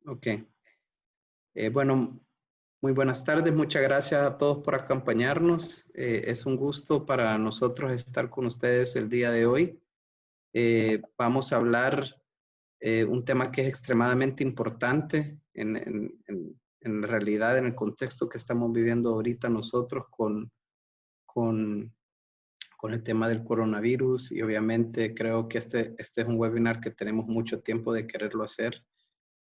Ok. Bueno, muy buenas tardes. Muchas gracias a todos por acompañarnos. Es un gusto para nosotros estar con ustedes el día de hoy. Vamos a hablar un tema que es extremadamente importante en realidad, en el contexto que estamos viviendo ahorita nosotros con, con el tema del coronavirus. Y obviamente creo que este es un webinar que tenemos mucho tiempo de quererlo hacer.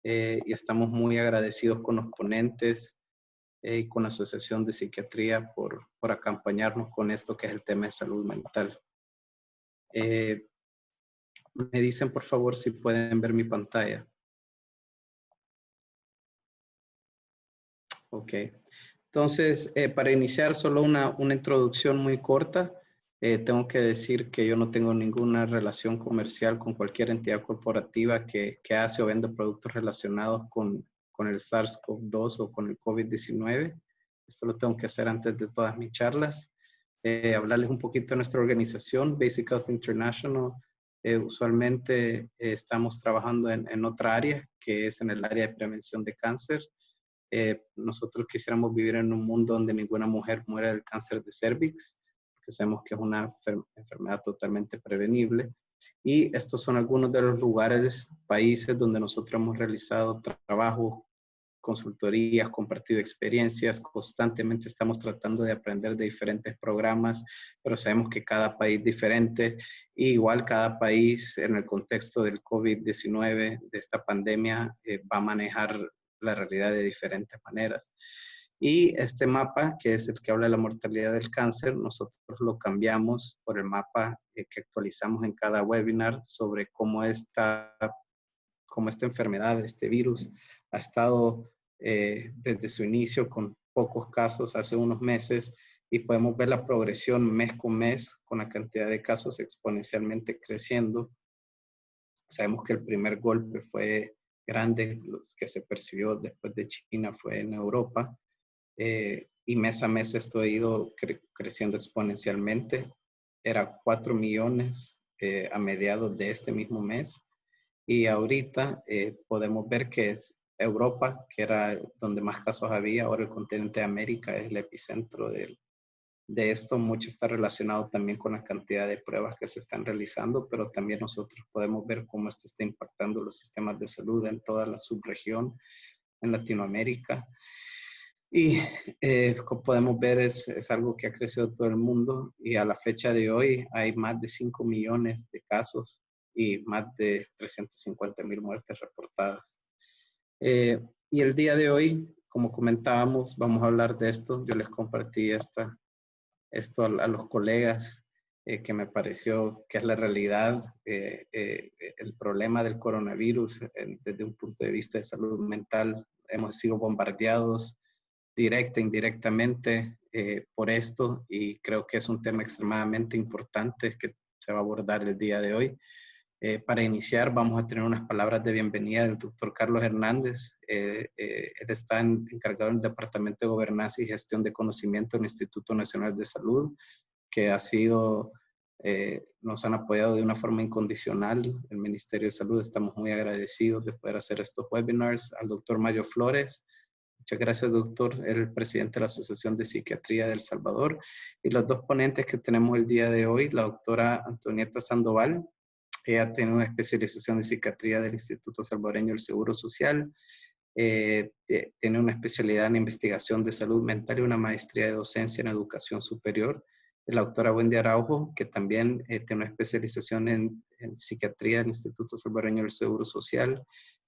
Y estamos muy agradecidos con los ponentes y con la Asociación de Psiquiatría por acompañarnos con esto que es el tema de salud mental. Me dicen por favor si pueden ver mi pantalla. Ok. Entonces, para iniciar, solo una introducción muy corta. Tengo que decir que yo no tengo ninguna relación comercial con cualquier entidad corporativa que hace o vende productos relacionados con el SARS-CoV-2 o con el COVID-19. Esto lo tengo que hacer antes de todas mis charlas. Hablarles un poquito de nuestra organización, Basic Health International. Usualmente estamos trabajando en otra área, que es en el área de prevención de cáncer. Nosotros quisiéramos vivir en un mundo donde ninguna mujer muera del cáncer de cervix, porque sabemos que es una enfermedad totalmente prevenible. Y estos son algunos de los lugares, países donde nosotros hemos realizado trabajo, consultorías, compartido experiencias, constantemente estamos tratando de aprender de diferentes programas, pero sabemos que cada país es diferente, y igual cada país en el contexto del COVID-19, de esta pandemia, va a manejar la realidad de diferentes maneras. Y este mapa, que es el que habla de la mortalidad del cáncer, nosotros lo cambiamos por el mapa que actualizamos en cada webinar sobre cómo esta enfermedad, este virus, ha estado desde su inicio con pocos casos hace unos meses, y podemos ver la progresión mes con mes con la cantidad de casos exponencialmente creciendo. Sabemos que el primer golpe fue grande, los que se percibió después de China fue en Europa, y mes a mes esto ha ido creciendo exponencialmente. Era 4 millones a mediados de este mismo mes, y ahorita podemos ver que es Europa, que era donde más casos había. Ahora el continente de América es el epicentro de esto. Mucho está relacionado también con la cantidad de pruebas que se están realizando, pero también nosotros podemos ver cómo esto está impactando los sistemas de salud en toda la subregión, en Latinoamérica. Y como podemos ver, es algo que ha crecido todo el mundo, y a la fecha de hoy hay más de 5 millones de casos y más de 350,000 muertes reportadas. Y el día de hoy, como comentábamos, vamos a hablar de esto. Yo les compartí esto a los colegas, que me pareció que es la realidad, el problema del coronavirus desde un punto de vista de salud mental. Hemos sido bombardeados directa e indirectamente por esto, y creo que es un tema extremadamente importante que se va a abordar el día de hoy. Para iniciar, vamos a tener unas palabras de bienvenida del doctor Carlos Hernández. Él está encargado del Departamento de Gobernanza y Gestión de Conocimiento del Instituto Nacional de Salud, que nos han apoyado de una forma incondicional. El Ministerio de Salud, estamos muy agradecidos de poder hacer estos webinars. Al doctor Mario Flores. Muchas gracias, doctor. El presidente de la Asociación de Psiquiatría de El Salvador. Y los dos ponentes que tenemos el día de hoy, la doctora Antonieta Sandoval. Ella tiene una especialización en psiquiatría del Instituto Salvadoreño del Seguro Social. Tiene una especialidad en investigación de salud mental y una maestría de docencia en educación superior. La doctora Wendy Araujo, que también tiene una especialización en psiquiatría del Instituto Salvadoreño del Seguro Social.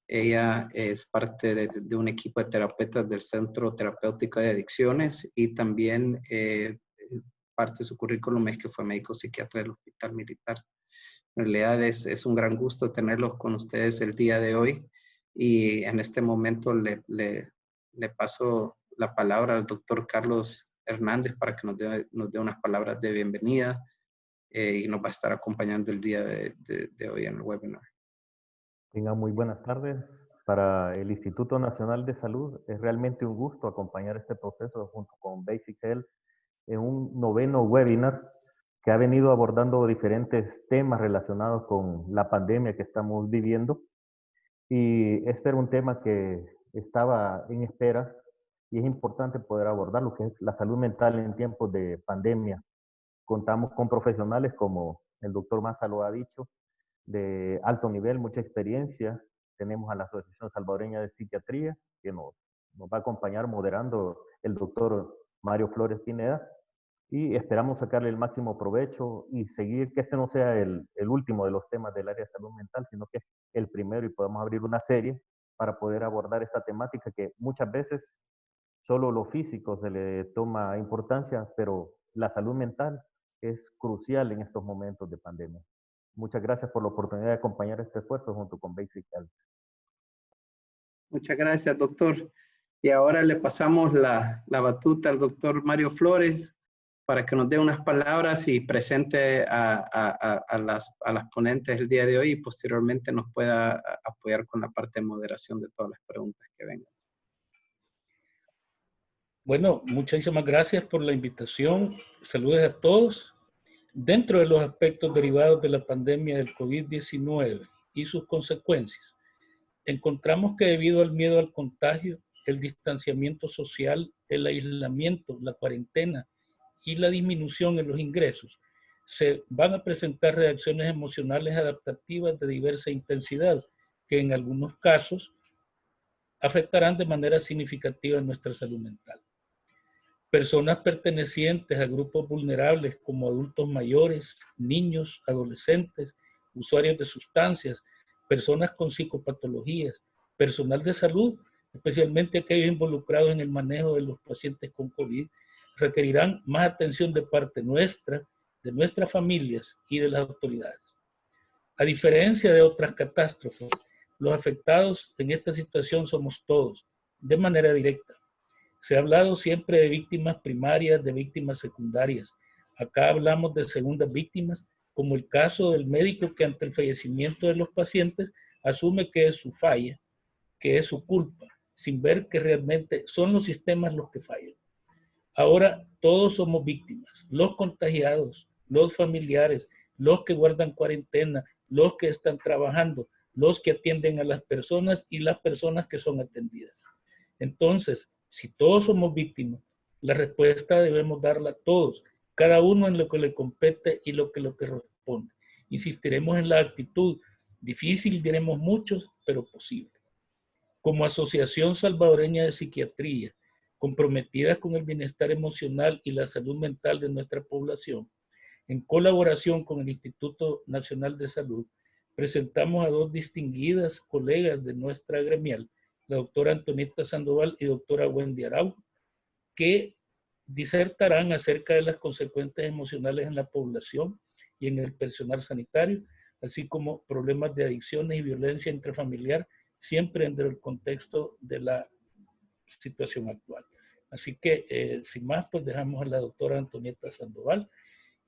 Ella es parte de un equipo de terapeutas del Centro Terapéutico de Adicciones, y también parte de su currículum es que fue médico psiquiatra del Hospital Militar. En realidad es un gran gusto tenerlos con ustedes el día de hoy, y en este momento le paso la palabra al doctor Carlos Hernández para que nos dé unas palabras de bienvenida, y nos va a estar acompañando el día de hoy en el webinar. Tengan muy buenas tardes. Para el Instituto Nacional de Salud es realmente un gusto acompañar este proceso junto con Basic Health en un noveno webinar que ha venido abordando diferentes temas relacionados con la pandemia que estamos viviendo. Y este era un tema que estaba en espera y es importante poder abordar lo que es la salud mental en tiempos de pandemia. Contamos con profesionales como el doctor Maza lo ha dicho, de alto nivel, mucha experiencia. Tenemos a la Asociación Salvadoreña de Psiquiatría, que nos va a acompañar moderando el doctor Mario Flores Pineda, y esperamos sacarle el máximo provecho y seguir, que este no sea el último de los temas del área de salud mental, sino que es el primero y podamos abrir una serie para poder abordar esta temática que muchas veces solo lo físico se le toma importancia, pero la salud mental es crucial en estos momentos de pandemia. Muchas gracias por la oportunidad de acompañar este esfuerzo junto con Basic Health. Muchas gracias, doctor. Y ahora le pasamos la batuta al doctor Mario Flores para que nos dé unas palabras y presente a las ponentes el día de hoy y posteriormente nos pueda apoyar con la parte de moderación de todas las preguntas que vengan. Bueno, muchísimas gracias por la invitación. Saludos a todos. Dentro de los aspectos derivados de la pandemia del COVID-19 y sus consecuencias, encontramos que debido al miedo al contagio, el distanciamiento social, el aislamiento, la cuarentena y la disminución en los ingresos, se van a presentar reacciones emocionales adaptativas de diversa intensidad que en algunos casos afectarán de manera significativa nuestra salud mental. Personas pertenecientes a grupos vulnerables como adultos mayores, niños, adolescentes, usuarios de sustancias, personas con psicopatologías, personal de salud, especialmente aquellos involucrados en el manejo de los pacientes con COVID, requerirán más atención de parte nuestra, de nuestras familias y de las autoridades. A diferencia de otras catástrofes, los afectados en esta situación somos todos, de manera directa. Se ha hablado siempre de víctimas primarias, de víctimas secundarias. Acá hablamos de segundas víctimas, como el caso del médico que ante el fallecimiento de los pacientes asume que es su falla, que es su culpa, sin ver que realmente son los sistemas los que fallan. Ahora todos somos víctimas, los contagiados, los familiares, los que guardan cuarentena, los que están trabajando, los que atienden a las personas y las personas que son atendidas. Entonces, si todos somos víctimas, la respuesta debemos darla a todos, cada uno en lo que le compete y lo que corresponde. Insistiremos en la actitud, difícil diremos muchos, pero posible. Como Asociación Salvadoreña de Psiquiatría, comprometida con el bienestar emocional y la salud mental de nuestra población, en colaboración con el Instituto Nacional de Salud, presentamos a dos distinguidas colegas de nuestra gremial, la doctora Antonieta Sandoval y doctora Wendy Araujo, que disertarán acerca de las consecuencias emocionales en la población y en el personal sanitario, así como problemas de adicciones y violencia intrafamiliar, siempre dentro del contexto de la situación actual. Así que, sin más, pues dejamos a la doctora Antonieta Sandoval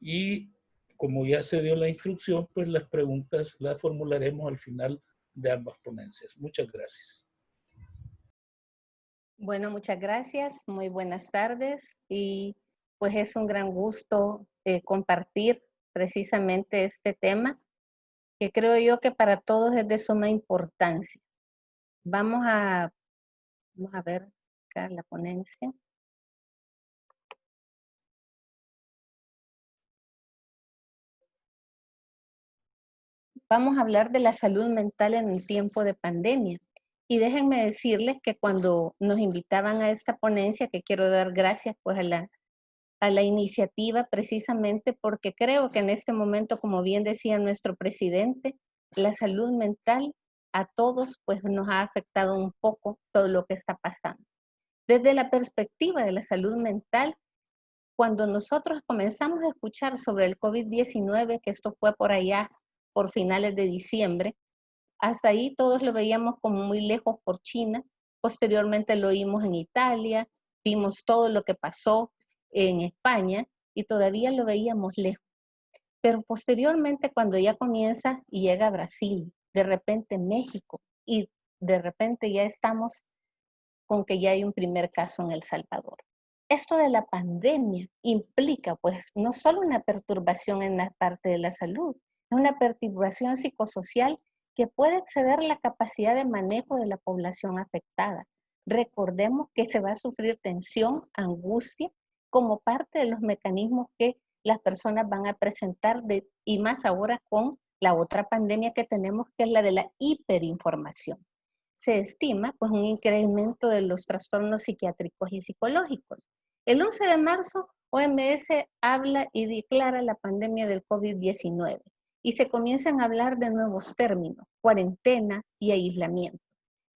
y como ya se dio la instrucción, pues las preguntas las formularemos al final de ambas ponencias. Muchas gracias. Bueno, muchas gracias. Muy buenas tardes. Y pues es un gran gusto compartir precisamente este tema que creo yo que para todos es de suma importancia. Vamos a ver acá la ponencia. Vamos a hablar de la salud mental en el tiempo de pandemia. Y déjenme decirles que cuando nos invitaban a esta ponencia, que quiero dar gracias pues a la iniciativa precisamente porque creo que en este momento, como bien decía nuestro presidente, la salud mental a todos pues nos ha afectado un poco todo lo que está pasando. Desde la perspectiva de la salud mental, cuando nosotros comenzamos a escuchar sobre el COVID-19, que esto fue por allá por finales de diciembre, hasta ahí todos lo veíamos como muy lejos por China, posteriormente lo oímos en Italia, vimos todo lo que pasó en España y todavía lo veíamos lejos. Pero posteriormente cuando ya comienza y llega a Brasil, de repente México y de repente ya estamos con que ya hay un primer caso en El Salvador. Esto de la pandemia implica pues no solo una perturbación en la parte de la salud, es una perturbación psicosocial que puede exceder la capacidad de manejo de la población afectada. Recordemos que se va a sufrir tensión, angustia, como parte de los mecanismos que las personas van a presentar, y más ahora con la otra pandemia que tenemos, que es la de la hiperinformación. Se estima pues un incremento de los trastornos psiquiátricos y psicológicos. El 11 de marzo, OMS habla y declara la pandemia del COVID-19 y se comienzan a hablar de nuevos términos, cuarentena y aislamiento.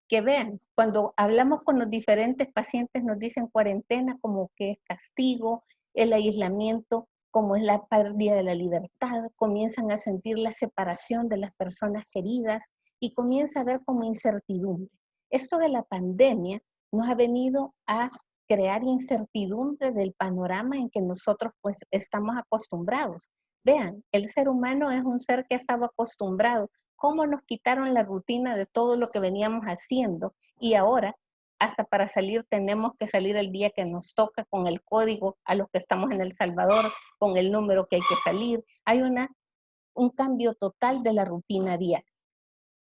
Que vean, cuando hablamos con los diferentes pacientes nos dicen cuarentena como que es castigo, el aislamiento como es la pérdida de la libertad, comienzan a sentir la separación de las personas queridas y comienza a ver como incertidumbre. Esto de la pandemia nos ha venido a crear incertidumbre del panorama en que nosotros pues estamos acostumbrados. Vean, el ser humano es un ser que ha estado acostumbrado. Cómo nos quitaron la rutina de todo lo que veníamos haciendo y ahora hasta para salir tenemos que salir el día que nos toca con el código a los que estamos en El Salvador, con el número que hay que salir. Hay un cambio total de la rutina diaria.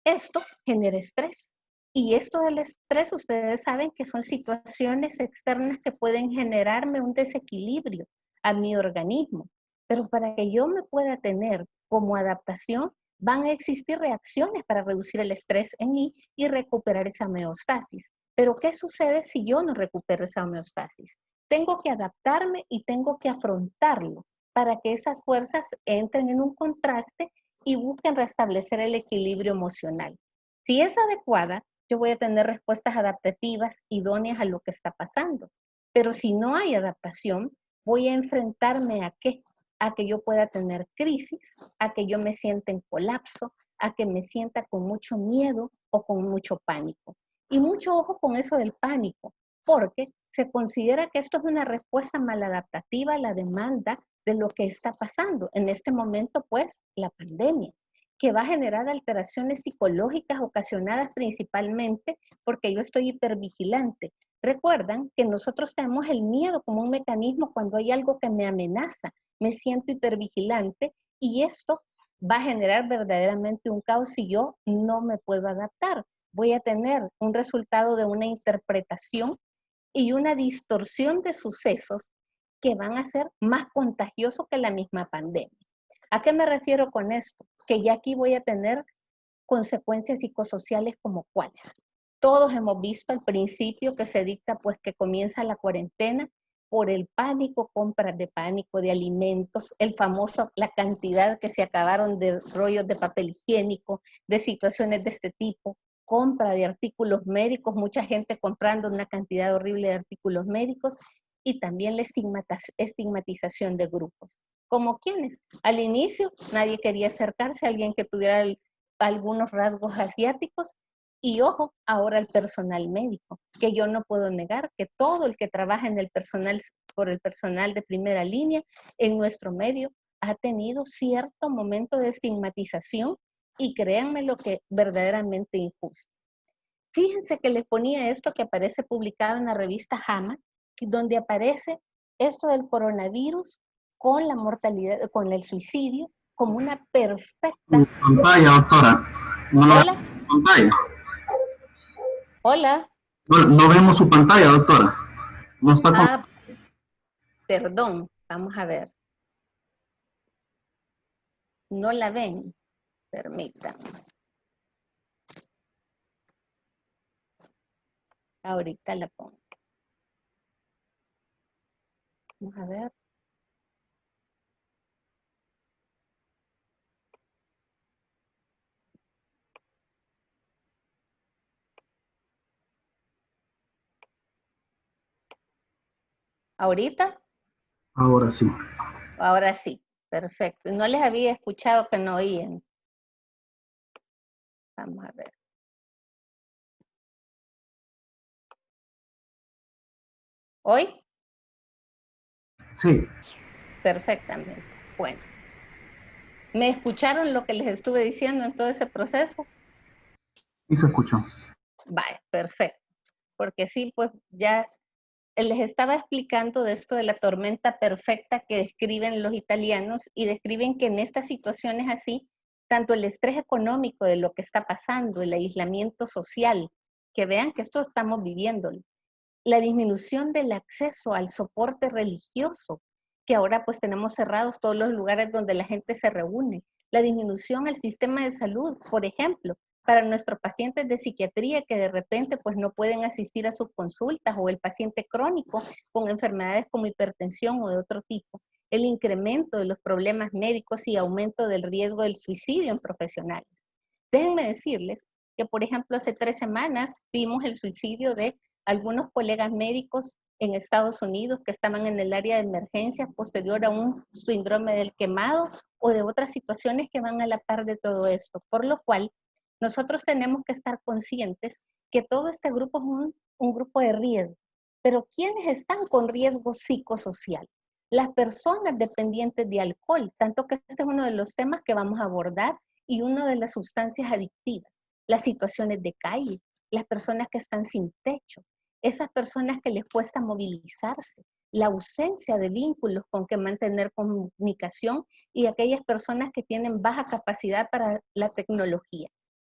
Esto genera estrés. Y esto del estrés, ustedes saben que son situaciones externas que pueden generarme un desequilibrio a mi organismo. Pero para que yo me pueda tener como adaptación, van a existir reacciones para reducir el estrés en mí y recuperar esa homeostasis. Pero ¿qué sucede si yo no recupero esa homeostasis? Tengo que adaptarme y tengo que afrontarlo para que esas fuerzas entren en un contraste y busquen restablecer el equilibrio emocional. Si es adecuada, yo voy a tener respuestas adaptativas idóneas a lo que está pasando. Pero si no hay adaptación, voy a enfrentarme ¿a qué? A que yo pueda tener crisis, a que yo me sienta en colapso, a que me sienta con mucho miedo o con mucho pánico. Y mucho ojo con eso del pánico, porque se considera que esto es una respuesta maladaptativa a la demanda de lo que está pasando. En este momento, pues, la pandemia, que va a generar alteraciones psicológicas ocasionadas principalmente porque yo estoy hipervigilante. Recuerdan que nosotros tenemos el miedo como un mecanismo cuando hay algo que me amenaza. Me siento hipervigilante y esto va a generar verdaderamente un caos si yo no me puedo adaptar. Voy a tener un resultado de una interpretación y una distorsión de sucesos que van a ser más contagiosos que la misma pandemia. ¿A qué me refiero con esto? Que ya aquí voy a tener consecuencias psicosociales como cuáles. Todos hemos visto al principio que se dicta pues que comienza la cuarentena por el pánico, compras de pánico de alimentos, el famoso, la cantidad que se acabaron de rollos de papel higiénico, de situaciones de este tipo, compra de artículos médicos, mucha gente comprando una cantidad horrible de artículos médicos y también la estigmatización de grupos. ¿Como quiénes? Al inicio nadie quería acercarse a alguien que tuviera algunos rasgos asiáticos y ojo, ahora el personal médico, que yo no puedo negar que todo el que trabaja en el personal, por el personal de primera línea en nuestro medio ha tenido cierto momento de estigmatización y créanme lo que verdaderamente injusto. Fíjense que les ponía esto que aparece publicado en la revista JAMA, donde aparece esto del coronavirus con la mortalidad, con el suicidio, como una perfecta... Pantalla, doctora. No Hola. Pantalla. Hola. No vemos su pantalla, doctora. No está con... Perdón, vamos a ver. No la ven. Permítanme. Ahorita la pongo. Vamos a ver. ¿Ahorita? Ahora sí. Ahora sí, perfecto. No les había escuchado que no oían. Vamos a ver. ¿Hoy? Sí. Perfectamente. Bueno. ¿Me escucharon lo que les estuve diciendo en todo ese proceso? Sí se escuchó. Vale, perfecto. Porque sí, pues ya les estaba explicando de esto de la tormenta perfecta que describen los italianos y describen que en estas situaciones así tanto el estrés económico de lo que está pasando, el aislamiento social, que vean que esto estamos viviéndolo, la disminución del acceso al soporte religioso, que ahora pues tenemos cerrados todos los lugares donde la gente se reúne, la disminución al sistema de salud, por ejemplo, para nuestros pacientes de psiquiatría que de repente pues no pueden asistir a sus consultas, o el paciente crónico con enfermedades como hipertensión o de otro tipo, el incremento de los problemas médicos y aumento del riesgo del suicidio en profesionales. Déjenme decirles que, por ejemplo, hace 3 semanas vimos el suicidio de algunos colegas médicos en Estados Unidos que estaban en el área de emergencia posterior a un síndrome del quemado o de otras situaciones que van a la par de todo esto, por lo cual nosotros tenemos que estar conscientes que todo este grupo es un grupo de riesgo. Pero ¿quiénes están con riesgo psicosocial? Las personas dependientes de alcohol, tanto que este es uno de los temas que vamos a abordar, y una de las sustancias adictivas, las situaciones de calle, las personas que están sin techo, esas personas que les cuesta movilizarse, la ausencia de vínculos con que mantener comunicación, y aquellas personas que tienen baja capacidad para la tecnología.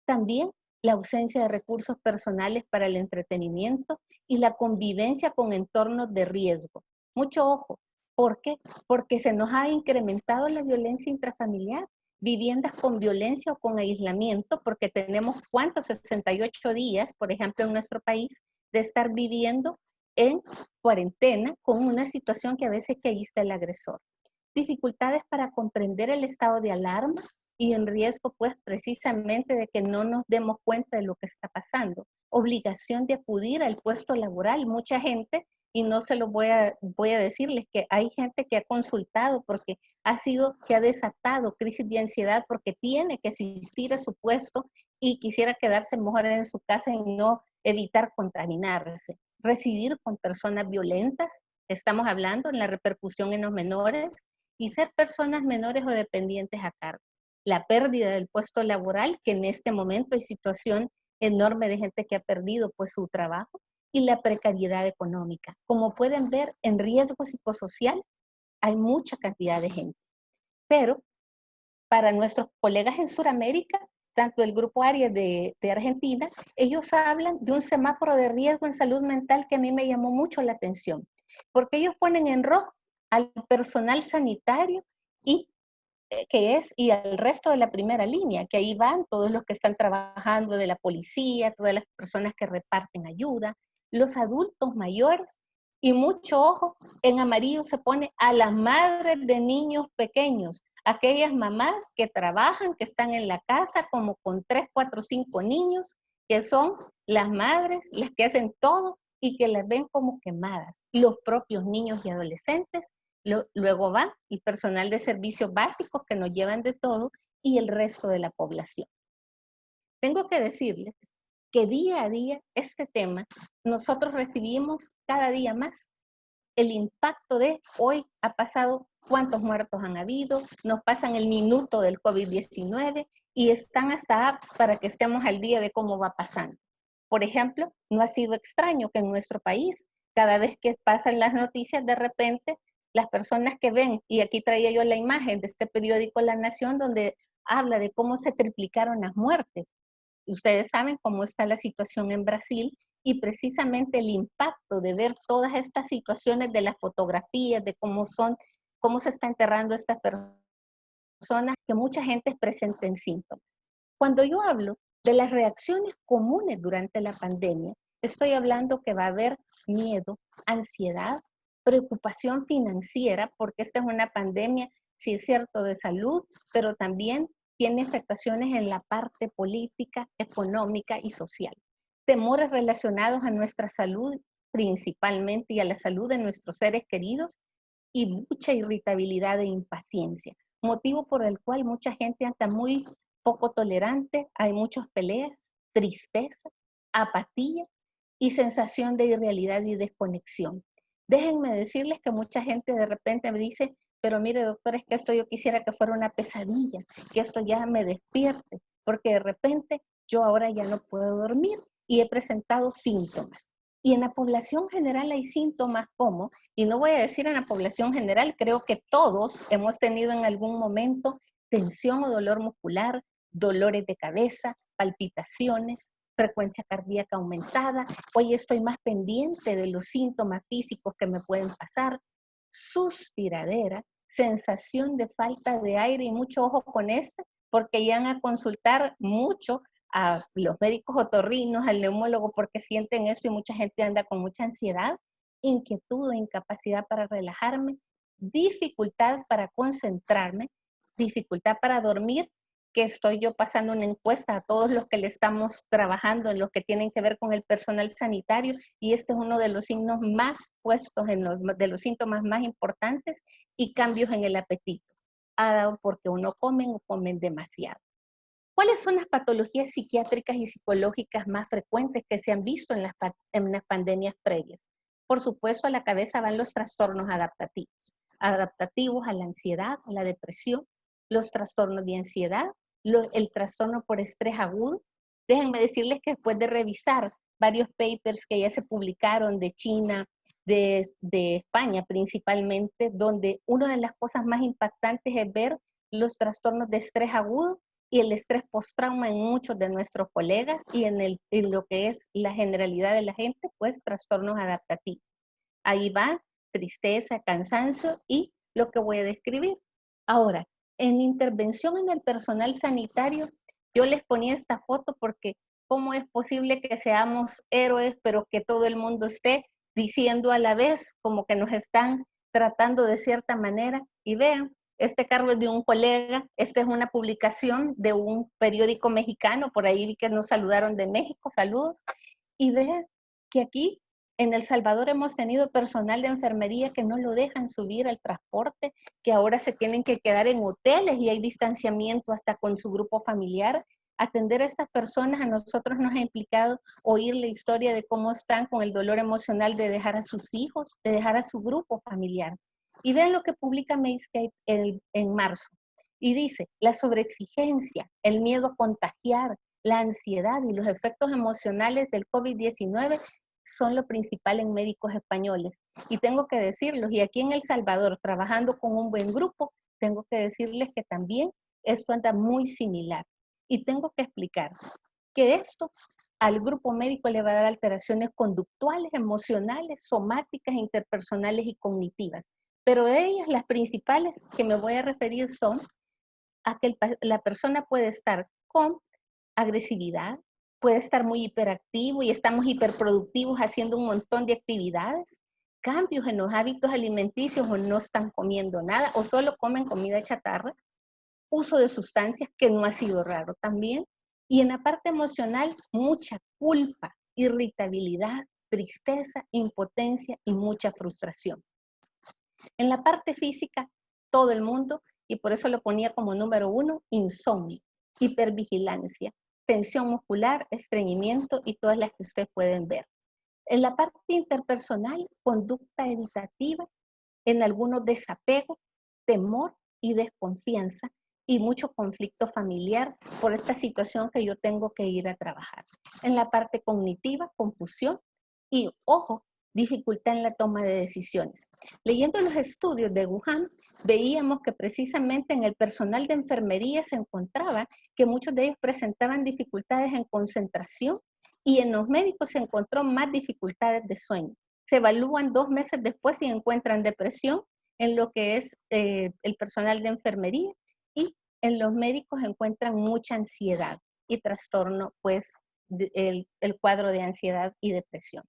También la ausencia de recursos personales para el entretenimiento y la convivencia con entornos de riesgo. Mucho ojo. ¿Por qué? Porque se nos ha incrementado la violencia intrafamiliar, viviendas con violencia o con aislamiento, porque tenemos, ¿cuántos? 68 días, por ejemplo, en nuestro país, de estar viviendo en cuarentena con una situación que a veces que ahí está el agresor. Dificultades para comprender el estado de alarma y en riesgo, pues, precisamente de que no nos demos cuenta de lo que está pasando. Obligación de acudir al puesto laboral. Mucha gente, y no se lo voy a decirles que hay gente que ha consultado porque que ha desatado crisis de ansiedad porque tiene que asistir a su puesto y quisiera quedarse mejor en su casa y no evitar contaminarse. Residir con personas violentas, estamos hablando en la repercusión en los menores, y ser personas menores o dependientes a cargo. La pérdida del puesto laboral, que en este momento hay situación enorme de gente que ha perdido pues su trabajo, y la precariedad económica. Como pueden ver, en riesgo psicosocial hay mucha cantidad de gente. Pero para nuestros colegas en Sudamérica, tanto el Grupo Arias de Argentina, ellos hablan de un semáforo de riesgo en salud mental que a mí me llamó mucho la atención, porque ellos ponen en rojo al personal sanitario y al resto de la primera línea, que ahí van todos los que están trabajando de la policía, todas las personas que reparten ayuda, los adultos mayores, y mucho ojo, en amarillo se pone a las madres de niños pequeños, aquellas mamás que trabajan, que están en la casa como con 3, 4, 5 niños, que son las madres, las que hacen todo y que las ven como quemadas. Los propios niños y adolescentes. Luego va el personal de servicios básicos que nos llevan de todo y el resto de la población. Tengo que decirles que día a día este tema nosotros recibimos cada día más el impacto de hoy ha pasado, cuántos muertos han habido, nos pasan el minuto del COVID-19 y están hasta apps para que estemos al día de cómo va pasando. Por ejemplo, no ha sido extraño que en nuestro país, cada vez que pasan las noticias, de repente las personas que ven, y aquí traía yo la imagen de este periódico La Nación, donde habla de cómo se triplicaron las muertes. Ustedes saben cómo está la situación en Brasil, y precisamente el impacto de ver todas estas situaciones de las fotografías, de cómo se está enterrando estas personas, que mucha gente presenten síntomas. Cuando yo hablo de las reacciones comunes durante la pandemia, estoy hablando que va a haber miedo, ansiedad, preocupación financiera, porque esta es una pandemia, sí es cierto, de salud, pero también tiene afectaciones en la parte política, económica y social. Temores relacionados a nuestra salud principalmente y a la salud de nuestros seres queridos, y mucha irritabilidad e impaciencia, motivo por el cual mucha gente anda muy poco tolerante, hay muchas peleas, tristeza, apatía y sensación de irrealidad y desconexión. Déjenme decirles que mucha gente de repente me dice, pero mire doctor, es que esto yo quisiera que fuera una pesadilla, que esto ya me despierte, porque de repente yo ahora ya no puedo dormir y he presentado síntomas. Y en la población general hay síntomas como, y no voy a decir en la población general, creo que todos hemos tenido en algún momento tensión o dolor muscular, dolores de cabeza, palpitaciones, frecuencia cardíaca aumentada. Hoy estoy más pendiente de los síntomas físicos que me pueden pasar. Suspiradera, sensación de falta de aire y mucho ojo con esta, porque llegan a consultar mucho a los médicos otorrinos, al neumólogo, porque sienten esto y mucha gente anda con mucha ansiedad, inquietud o incapacidad para relajarme, dificultad para concentrarme, dificultad para dormir, que estoy yo pasando una encuesta a todos los que le estamos trabajando en lo que tienen que ver con el personal sanitario, y este es uno de los signos más puestos, de los síntomas más importantes, y cambios en el apetito, ha dado porque uno comen o comen demasiado. ¿Cuáles son las patologías psiquiátricas y psicológicas más frecuentes que se han visto en las pandemias previas? Por supuesto, a la cabeza van los trastornos adaptativos a la ansiedad, a la depresión, los trastornos de ansiedad, el trastorno por estrés agudo. Déjenme decirles que después de revisar varios papers que ya se publicaron de China, de España principalmente, donde una de las cosas más impactantes es ver los trastornos de estrés agudo y el estrés postrauma en muchos de nuestros colegas, y en lo que es la generalidad de la gente, pues trastornos adaptativos. Ahí va tristeza, cansancio y lo que voy a describir. Ahora, en intervención en el personal sanitario, yo les ponía esta foto porque ¿cómo es posible que seamos héroes, pero que todo el mundo esté diciendo a la vez como que nos están tratando de cierta manera? Y vean, este cargo es de un colega, esta es una publicación de un periódico mexicano, por ahí vi que nos saludaron de México, saludos, y vean que aquí en El Salvador hemos tenido personal de enfermería que no lo dejan subir al transporte, que ahora se tienen que quedar en hoteles y hay distanciamiento hasta con su grupo familiar. Atender a estas personas a nosotros nos ha implicado oír la historia de cómo están con el dolor emocional de dejar a sus hijos, de dejar a su grupo familiar. Y vean lo que publica Medscape en marzo. Y dice, la sobreexigencia, el miedo a contagiar, la ansiedad y los efectos emocionales del COVID-19 son lo principal en médicos españoles. Y tengo que decirlos, y aquí en El Salvador, trabajando con un buen grupo, tengo que decirles que también esto anda muy similar. Y tengo que explicar que esto al grupo médico le va a dar alteraciones conductuales, emocionales, somáticas, interpersonales y cognitivas. Pero de ellas, las principales que me voy a referir son a que la persona puede estar con agresividad, puede estar muy hiperactivo y estamos hiperproductivos haciendo un montón de actividades, cambios en los hábitos alimenticios o no están comiendo nada o solo comen comida chatarra, uso de sustancias que no ha sido raro también, y en la parte emocional mucha culpa, irritabilidad, tristeza, impotencia y mucha frustración. En la parte física, todo el mundo, y por eso lo ponía como número 1, insomnio, hipervigilancia, tensión muscular, estreñimiento y todas las que ustedes pueden ver. En la parte interpersonal, conducta evitativa, en algunos desapego, temor y desconfianza y mucho conflicto familiar por esta situación que yo tengo que ir a trabajar. En la parte cognitiva, confusión y, ojo, dificultad en la toma de decisiones. Leyendo los estudios de Wuhan, veíamos que precisamente en el personal de enfermería se encontraba que muchos de ellos presentaban dificultades en concentración y en los médicos se encontró más dificultades de sueño. Se evalúan 2 meses después y encuentran depresión en lo que es el personal de enfermería, y en los médicos encuentran mucha ansiedad y trastorno, pues el cuadro de ansiedad y depresión.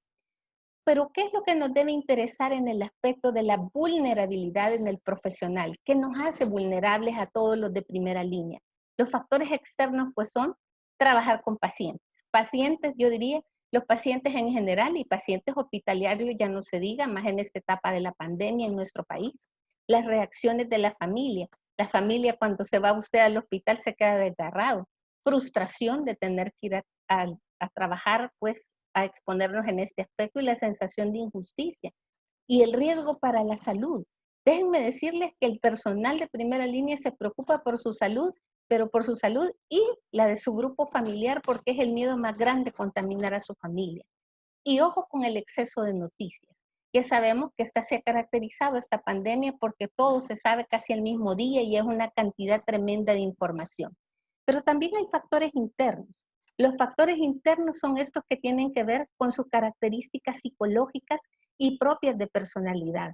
Pero ¿qué es lo que nos debe interesar en el aspecto de la vulnerabilidad en el profesional? ¿Qué nos hace vulnerables a todos los de primera línea? Los factores externos pues son trabajar con pacientes. Pacientes, yo diría, los pacientes en general y pacientes hospitalarios ya no se diga, más en esta etapa de la pandemia en nuestro país. Las reacciones de la familia. La familia cuando se va usted al hospital se queda desgarrado. Frustración de tener que ir a trabajar, pues a exponernos en este aspecto, y la sensación de injusticia y el riesgo para la salud. Déjenme decirles que el personal de primera línea se preocupa por su salud, pero por su salud y la de su grupo familiar, porque es el miedo más grande contaminar a su familia. Y ojo con el exceso de noticias, que sabemos que se ha caracterizado esta pandemia porque todo se sabe casi al mismo día y es una cantidad tremenda de información. Pero también hay factores internos. Los factores internos son estos que tienen que ver con sus características psicológicas y propias de personalidad.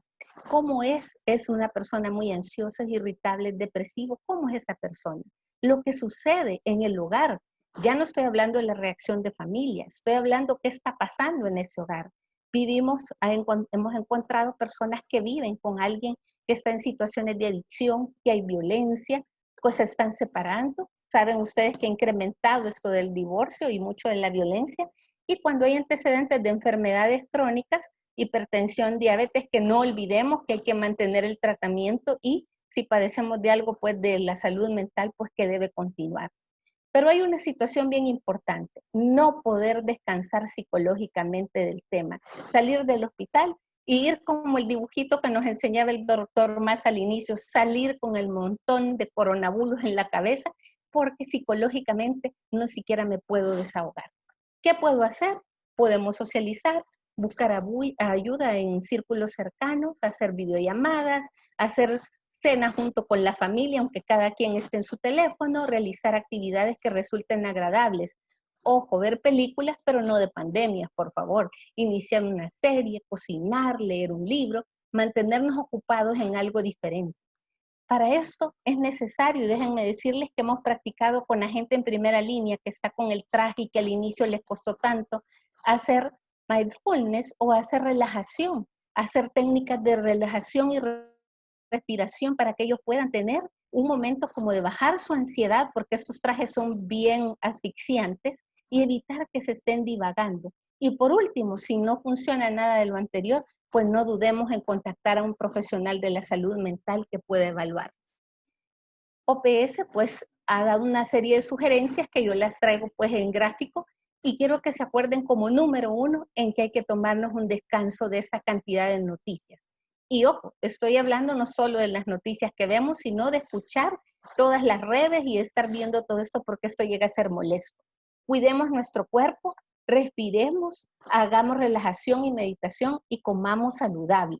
¿Cómo es? ¿Es una persona muy ansiosa, irritable, depresivo? ¿Cómo es esa persona? Lo que sucede en el hogar. Ya no estoy hablando de la reacción de familia, estoy hablando qué está pasando en ese hogar. Hemos encontrado personas que viven con alguien que está en situaciones de adicción, que hay violencia, pues se están separando. Saben ustedes que ha incrementado esto del divorcio y mucho de la violencia. Y cuando hay antecedentes de enfermedades crónicas, hipertensión, diabetes, que no olvidemos que hay que mantener el tratamiento y si padecemos de algo, pues de la salud mental, pues que debe continuar. Pero hay una situación bien importante, no poder descansar psicológicamente del tema, salir del hospital y ir como el dibujito que nos enseñaba el doctor más al inicio, salir con el montón de coronavirus en la cabeza, porque psicológicamente no siquiera me puedo desahogar. ¿Qué puedo hacer? Podemos socializar, buscar ayuda en círculos cercanos, hacer videollamadas, hacer cena junto con la familia, aunque cada quien esté en su teléfono, realizar actividades que resulten agradables. Ojo, ver películas, pero no de pandemias, por favor. Iniciar una serie, cocinar, leer un libro, mantenernos ocupados en algo diferente. Para esto es necesario, y déjenme decirles que hemos practicado con la gente en primera línea que está con el traje y que al inicio les costó tanto, hacer mindfulness o hacer relajación, hacer técnicas de relajación y respiración para que ellos puedan tener un momento como de bajar su ansiedad, porque estos trajes son bien asfixiantes, y evitar que se estén divagando. Y por último, si no funciona nada de lo anterior, pues no dudemos en contactar a un profesional de la salud mental que pueda evaluar. OPS pues ha dado una serie de sugerencias que yo las traigo pues en gráfico y quiero que se acuerden como número 1 en que hay que tomarnos un descanso de esta cantidad de noticias. Y ojo, estoy hablando no solo de las noticias que vemos, sino de escuchar todas las redes y estar viendo todo esto porque esto llega a ser molesto. Cuidemos nuestro cuerpo, respiremos, hagamos relajación y meditación y comamos saludable.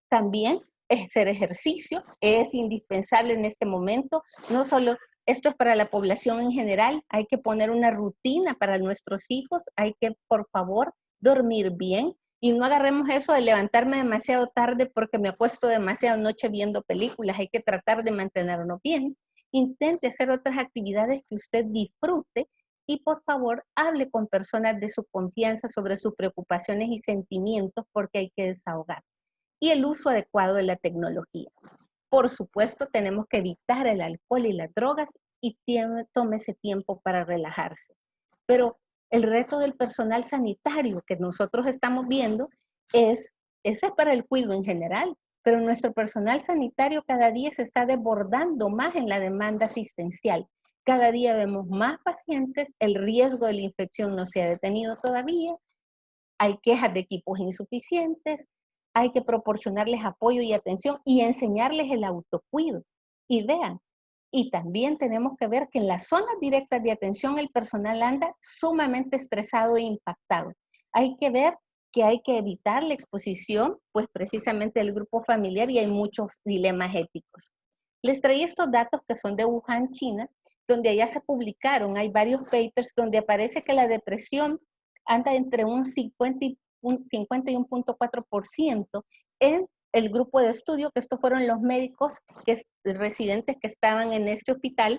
También hacer ejercicio es indispensable en este momento. No solo esto es para la población en general, hay que poner una rutina para nuestros hijos, hay que, por favor, dormir bien y no agarremos eso de levantarme demasiado tarde porque me acuesto demasiado noche viendo películas. Hay que tratar de mantenernos bien. Intente hacer otras actividades que usted disfrute y por favor hable con personas de su confianza sobre sus preocupaciones y sentimientos porque hay que desahogar. Y el uso adecuado de la tecnología. Por supuesto, tenemos que evitar el alcohol y las drogas y tómese tiempo para relajarse. Pero el reto del personal sanitario que nosotros estamos viendo ese es para el cuidado en general, pero nuestro personal sanitario cada día se está desbordando más en la demanda asistencial. Cada día vemos más pacientes, el riesgo de la infección no se ha detenido todavía, hay quejas de equipos insuficientes, hay que proporcionarles apoyo y atención y enseñarles el autocuido. Y vean, y también tenemos que ver que en las zonas directas de atención el personal anda sumamente estresado e impactado. Hay que ver que hay que evitar la exposición, pues precisamente del grupo familiar y hay muchos dilemas éticos. Les traí estos datos que son de Wuhan, China, donde allá se publicaron, hay varios papers donde aparece que la depresión anda entre un 50 y un 51.4% en el grupo de estudio, que estos fueron los médicos residentes que estaban en este hospital,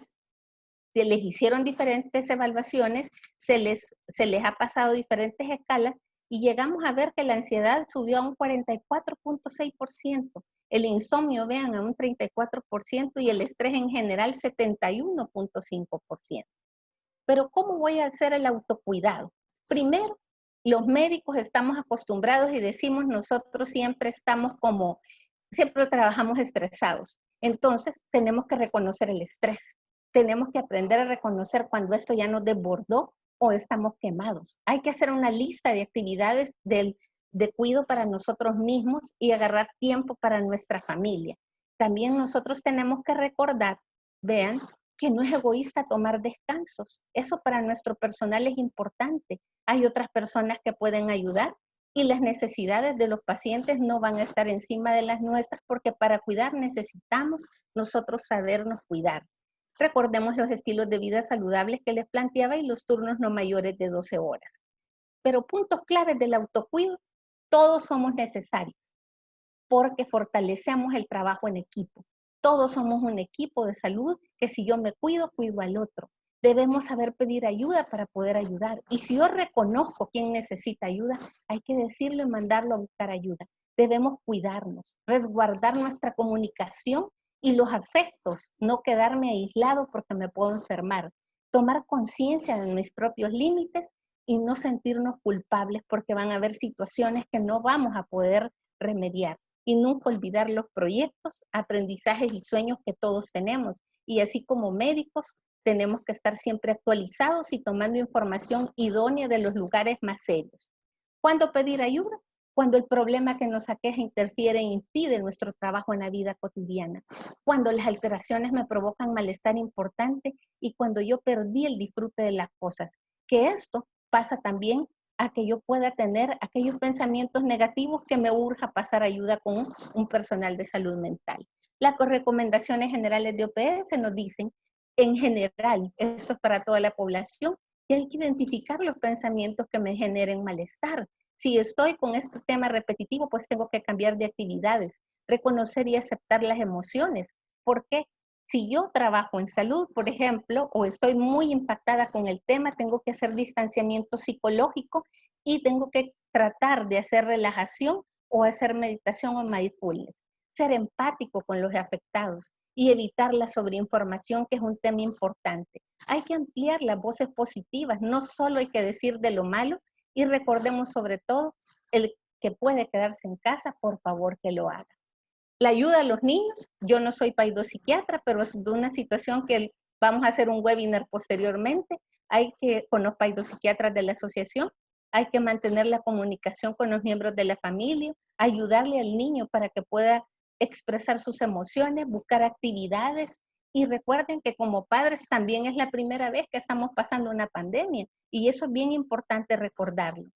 se les hicieron diferentes evaluaciones, se les ha pasado diferentes escalas y llegamos a ver que la ansiedad subió a un 44.6%, el insomnio, vean, a un 34% y el estrés en general 71.5%. Pero ¿cómo voy a hacer el autocuidado? Primero, los médicos estamos acostumbrados y decimos nosotros siempre trabajamos estresados. Entonces, tenemos que reconocer el estrés. Tenemos que aprender a reconocer cuando esto ya nos desbordó o estamos quemados. Hay que hacer una lista de actividades de cuidado para nosotros mismos y agarrar tiempo para nuestra familia. También nosotros tenemos que recordar, vean, que no es egoísta tomar descansos. Eso para nuestro personal es importante. Hay otras personas que pueden ayudar y las necesidades de los pacientes no van a estar encima de las nuestras porque para cuidar necesitamos nosotros sabernos cuidar. Recordemos los estilos de vida saludables que les planteaba y los turnos no mayores de 12 horas. Pero puntos claves del autocuido, todos somos necesarios porque fortalecemos el trabajo en equipo. Todos somos un equipo de salud que si yo me cuido, cuido al otro. Debemos saber pedir ayuda para poder ayudar. Y si yo reconozco quién necesita ayuda, hay que decirlo y mandarlo a buscar ayuda. Debemos cuidarnos, resguardar nuestra comunicación y los afectos, no quedarme aislado porque me puedo enfermar. Tomar conciencia de mis propios límites y no sentirnos culpables porque van a haber situaciones que no vamos a poder remediar. Y nunca olvidar los proyectos, aprendizajes y sueños que todos tenemos. Y así como médicos, tenemos que estar siempre actualizados y tomando información idónea de los lugares más serios. ¿Cuándo pedir ayuda? Cuando el problema que nos aqueja interfiere e impide nuestro trabajo en la vida cotidiana. Cuando las alteraciones me provocan malestar importante y cuando yo perdí el disfrute de las cosas. Que esto pasa también a que yo pueda tener aquellos pensamientos negativos que me urja pasar ayuda con un personal de salud mental. Las recomendaciones generales de OPS nos dicen, en general, esto es para toda la población, que hay que identificar los pensamientos que me generen malestar. Si estoy con este tema repetitivo, pues tengo que cambiar de actividades, reconocer y aceptar las emociones. ¿Por qué? Si yo trabajo en salud, por ejemplo, o estoy muy impactada con el tema, tengo que hacer distanciamiento psicológico y tengo que tratar de hacer relajación o hacer meditación o mindfulness. Ser empático con los afectados y evitar la sobreinformación, que es un tema importante. Hay que ampliar las voces positivas, no solo hay que decir de lo malo, y recordemos sobre todo, el que puede quedarse en casa, por favor que lo haga. La ayuda a los niños, yo no soy paidopsiquiatra, pero es de una situación que vamos a hacer un webinar posteriormente. Hay que, con los paidopsiquiatras de la asociación, hay que mantener la comunicación con los miembros de la familia, ayudarle al niño para que pueda expresar sus emociones, buscar actividades. Y recuerden que como padres también es la primera vez que estamos pasando una pandemia y eso es bien importante recordarlo.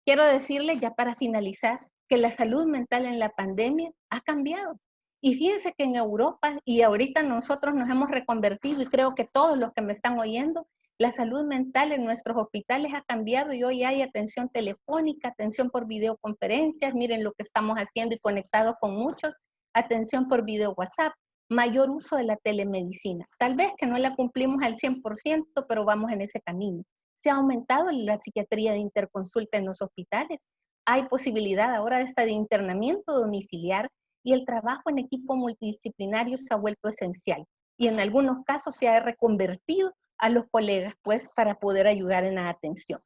Quiero decirles ya para finalizar que la salud mental en la pandemia ha cambiado. Y fíjense que en Europa y ahorita nosotros nos hemos reconvertido y creo que todos los que me están oyendo, la salud mental en nuestros hospitales ha cambiado y hoy hay atención telefónica, atención por videoconferencias, miren lo que estamos haciendo y conectados con muchos, atención por video WhatsApp, mayor uso de la telemedicina. Tal vez que no la cumplimos al 100%, pero vamos en ese camino. Se ha aumentado la psiquiatría de interconsulta en los hospitales. Hay posibilidad ahora de internamiento domiciliar y el trabajo en equipo multidisciplinario se ha vuelto esencial. Y en algunos casos se ha reconvertido a los colegas, pues, para poder ayudar en la atención.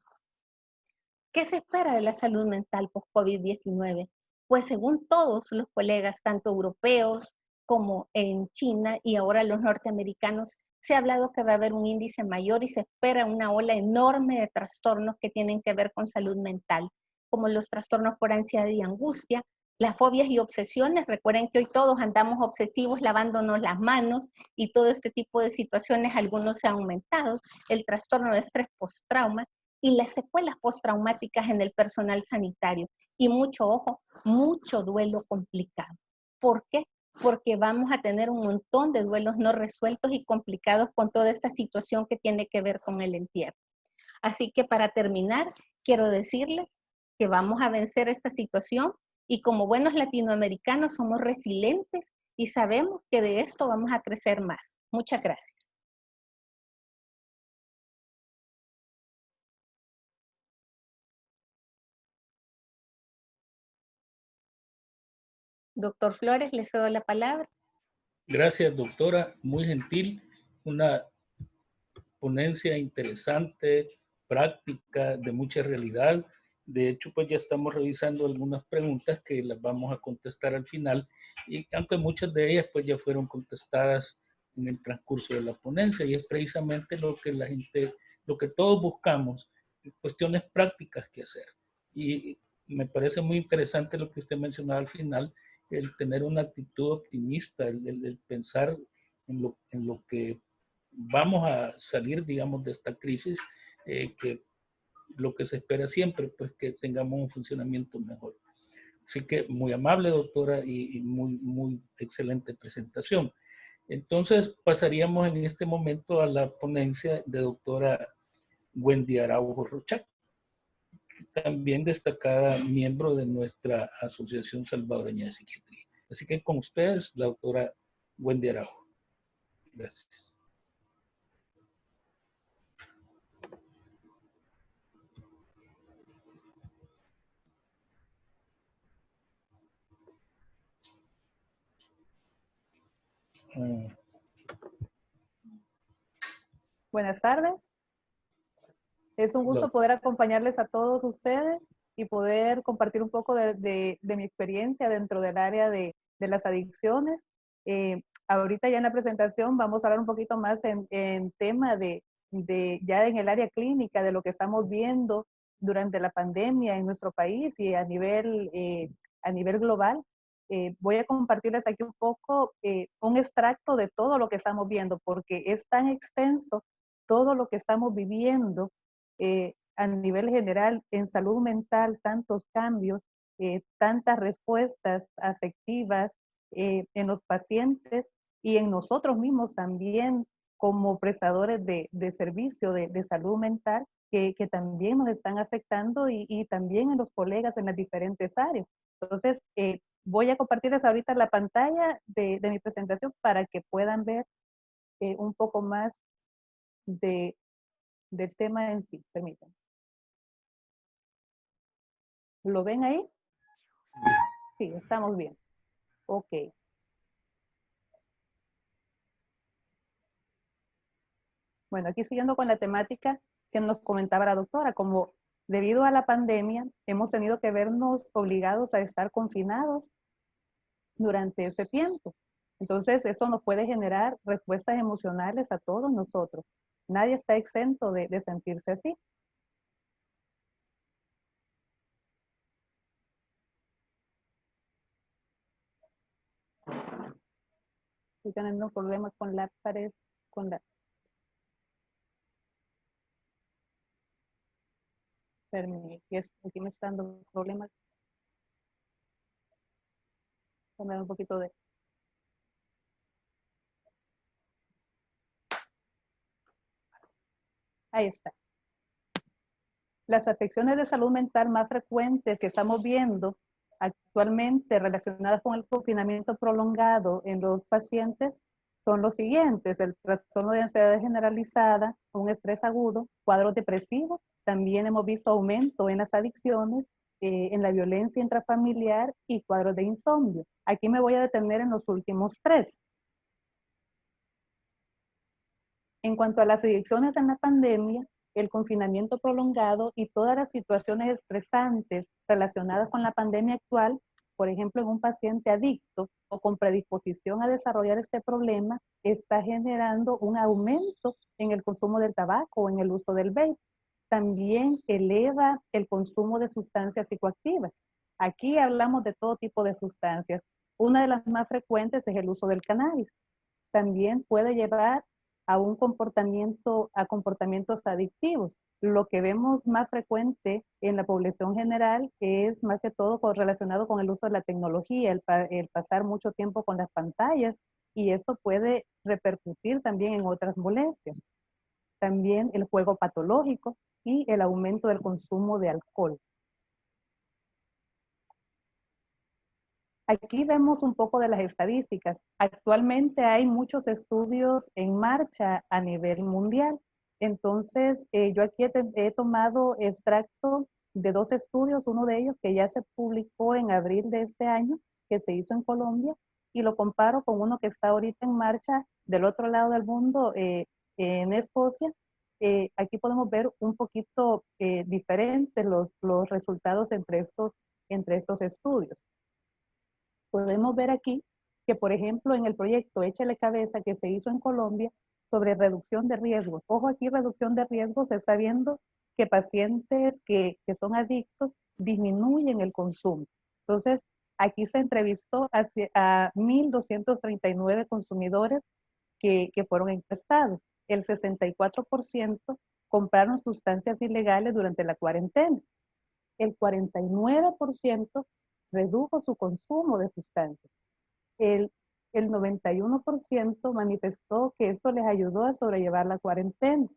¿Qué se espera de la salud mental post-COVID-19? Pues según todos los colegas, tanto europeos como en China y ahora los norteamericanos, se ha hablado que va a haber un índice mayor y se espera una ola enorme de trastornos que tienen que ver con salud mental, como los trastornos por ansiedad y angustia, las fobias y obsesiones. Recuerden que hoy todos andamos obsesivos lavándonos las manos y todo este tipo de situaciones, algunos se han aumentado, el trastorno de estrés postrauma y las secuelas postraumáticas en el personal sanitario. Y mucho ojo, mucho duelo complicado. ¿Por qué? Porque vamos a tener un montón de duelos no resueltos y complicados con toda esta situación que tiene que ver con el entierro. Así que para terminar, quiero decirles que vamos a vencer esta situación y como buenos latinoamericanos somos resilientes y sabemos que de esto vamos a crecer más. Muchas gracias. Doctor Flores, le cedo la palabra. Gracias, doctora. Muy gentil. Una ponencia interesante, práctica, de mucha realidad. De hecho, pues ya estamos revisando algunas preguntas que las vamos a contestar al final, y aunque muchas de ellas pues ya fueron contestadas en el transcurso de la ponencia, y es precisamente lo que la gente, lo que todos buscamos, cuestiones prácticas que hacer. Y me parece muy interesante lo que usted mencionaba al final, el tener una actitud optimista, el pensar en lo que vamos a salir, digamos, de esta crisis, que lo que se espera siempre, pues que tengamos un funcionamiento mejor. Así que muy amable, doctora, y muy excelente presentación. Entonces pasaríamos en este momento a la ponencia de doctora Wendy Araujo Rocha, también destacada miembro de nuestra Asociación Salvadoreña de Psiquiatría. Así que con ustedes, la doctora Wendy Araujo. Gracias. Buenas tardes. Es un gusto poder acompañarles a todos ustedes y poder compartir un poco de mi experiencia dentro del área de las adicciones. Ahorita ya en la presentación vamos a hablar un poquito más en tema ya en el área clínica, de lo que estamos viendo durante la pandemia en nuestro país y a nivel global. Voy a compartirles aquí un poco un extracto de todo lo que estamos viendo, porque es tan extenso todo lo que estamos viviendo a nivel general en salud mental, tantos cambios, tantas respuestas afectivas en los pacientes y en nosotros mismos también como prestadores de servicio de salud mental que también nos están afectando y también en los colegas en las diferentes áreas. Entonces, voy a compartirles ahorita la pantalla de mi presentación para que puedan ver un poco más del tema en sí. Permítanme. ¿Lo ven ahí? Sí, estamos bien. Ok. Bueno, aquí siguiendo con la temática que nos comentaba la doctora, como debido a la pandemia hemos tenido que vernos obligados a estar confinados durante este tiempo. Entonces, eso nos puede generar respuestas emocionales a todos nosotros. Nadie está exento de sentirse así. Estoy teniendo problemas con la pared, aquí me están dando problemas. Voy a dar un poquito de... Ahí está. Las afecciones de salud mental más frecuentes que estamos viendo actualmente relacionadas con el confinamiento prolongado en los pacientes son los siguientes: el trastorno de ansiedad generalizada, un estrés agudo, cuadros depresivos. También hemos visto aumento en las adicciones, en la violencia intrafamiliar y cuadros de insomnio. Aquí me voy a detener en los últimos tres. En cuanto a las adicciones en la pandemia, el confinamiento prolongado y todas las situaciones estresantes relacionadas con la pandemia actual, por ejemplo, en un paciente adicto o con predisposición a desarrollar este problema, está generando un aumento en el consumo del tabaco o en el uso del vape. También eleva el consumo de sustancias psicoactivas. Aquí hablamos de todo tipo de sustancias. Una de las más frecuentes es el uso del cannabis. También puede llevar a comportamientos adictivos. Lo que vemos más frecuente en la población general es más que todo relacionado con el uso de la tecnología, el pasar mucho tiempo con las pantallas, y esto puede repercutir también en otras molestias. También el juego patológico y el aumento del consumo de alcohol. Aquí vemos un poco de las estadísticas. Actualmente hay muchos estudios en marcha a nivel mundial. Entonces, yo aquí he tomado extracto de dos estudios, uno de ellos que ya se publicó en abril de este año, que se hizo en Colombia, y lo comparo con uno que está ahorita en marcha del otro lado del mundo, en Escocia. Aquí podemos ver un poquito diferentes los resultados entre estos estudios. Podemos ver aquí que, por ejemplo, en el proyecto Échale Cabeza que se hizo en Colombia sobre reducción de riesgos. Ojo, aquí reducción de riesgos, se está viendo que pacientes que son adictos disminuyen el consumo. Entonces, aquí se entrevistó a 1.239 consumidores que fueron encuestados. El 64% compraron sustancias ilegales durante la cuarentena. El 49% redujo su consumo de sustancias. El el 91% manifestó que esto les ayudó a sobrellevar la cuarentena.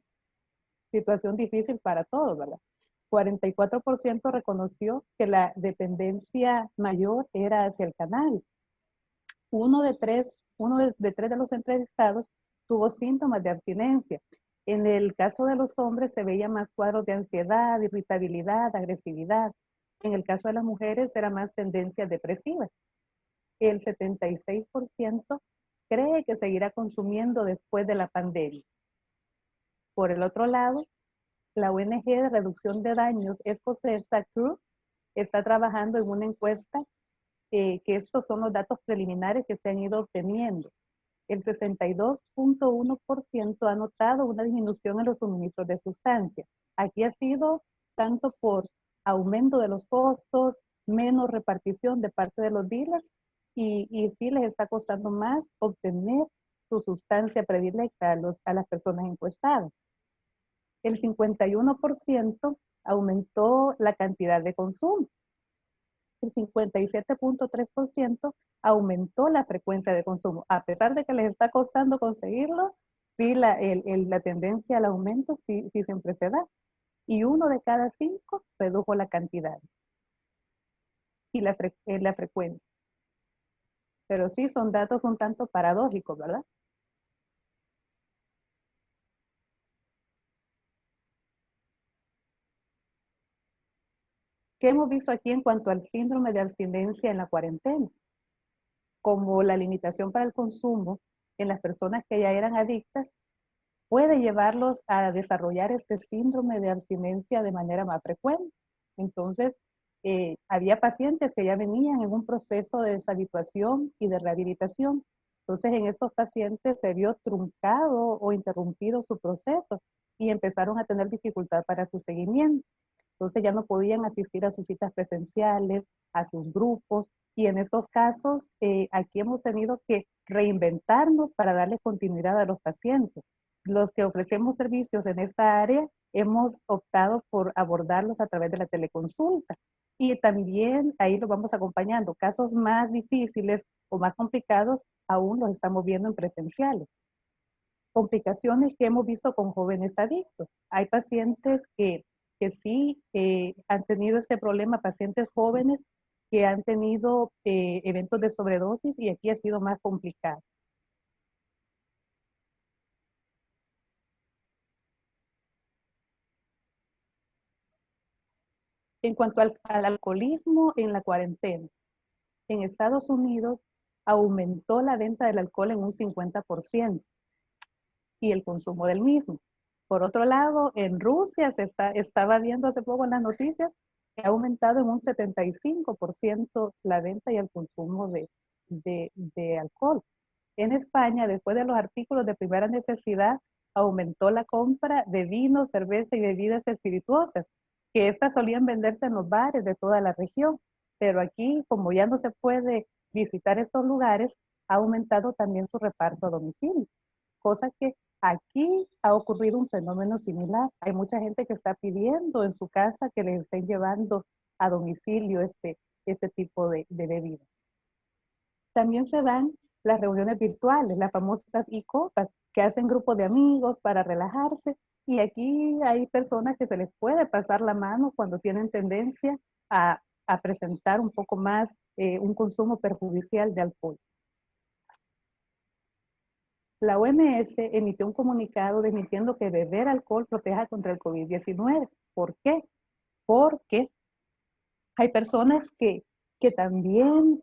Situación difícil para todos, ¿verdad? 44% reconoció que la dependencia mayor era hacia el cannabis. Uno de tres de los entrevistados tuvo síntomas de abstinencia. En el caso de los hombres se veía más cuadros de ansiedad, irritabilidad, agresividad. En el caso de las mujeres era más tendencias depresivas. El 76% cree que seguirá consumiendo después de la pandemia. Por el otro lado, la ONG de reducción de daños escocesa CRU está trabajando en una encuesta que estos son los datos preliminares que se han ido obteniendo. El 62.1% ha notado una disminución en los suministros de sustancias. Aquí ha sido tanto por aumento de los costos, menos repartición de parte de los dealers y sí les está costando más obtener su sustancia predilecta a las personas encuestadas. El 51% aumentó la cantidad de consumo. El 57.3% aumentó la frecuencia de consumo. A pesar de que les está costando conseguirlo, sí, la tendencia al aumento sí siempre se da. Y 1 de cada 5 redujo la cantidad y la frecuencia. Pero sí son datos un tanto paradójicos, ¿verdad? ¿Qué hemos visto aquí en cuanto al síndrome de abstinencia en la cuarentena? Como la limitación para el consumo en las personas que ya eran adictas puede llevarlos a desarrollar este síndrome de abstinencia de manera más frecuente. Entonces, había pacientes que ya venían en un proceso de deshabituación y de rehabilitación. Entonces, en estos pacientes se vio truncado o interrumpido su proceso y empezaron a tener dificultad para su seguimiento. Entonces ya no podían asistir a sus citas presenciales, a sus grupos, y en estos casos aquí hemos tenido que reinventarnos para darle continuidad a los pacientes. Los que ofrecemos servicios en esta área hemos optado por abordarlos a través de la teleconsulta y también ahí los vamos acompañando. Casos más difíciles o más complicados aún los estamos viendo en presenciales. Complicaciones que hemos visto con jóvenes adictos. Hay pacientes que sí han tenido este problema, pacientes jóvenes que han tenido eventos de sobredosis y aquí ha sido más complicado. En cuanto al alcoholismo en la cuarentena, en Estados Unidos aumentó la venta del alcohol en un 50% y el consumo del mismo. Por otro lado, en Rusia estaba viendo hace poco en las noticias que ha aumentado en un 75% la venta y el consumo de alcohol. En España, después de los artículos de primera necesidad, aumentó la compra de vino, cerveza y bebidas espirituosas, que estas solían venderse en los bares de toda la región. Pero aquí, como ya no se puede visitar estos lugares, ha aumentado también su reparto a domicilio, cosa que aquí ha ocurrido un fenómeno similar. Hay mucha gente que está pidiendo en su casa que les estén llevando a domicilio este tipo de bebidas. También se dan las reuniones virtuales, las famosas e-copas, que hacen grupos de amigos para relajarse. Y aquí hay personas que se les puede pasar la mano cuando tienen tendencia a presentar un poco más un consumo perjudicial de alcohol. La OMS emitió un comunicado desmintiendo que beber alcohol proteja contra el COVID-19. ¿Por qué? Porque hay personas que también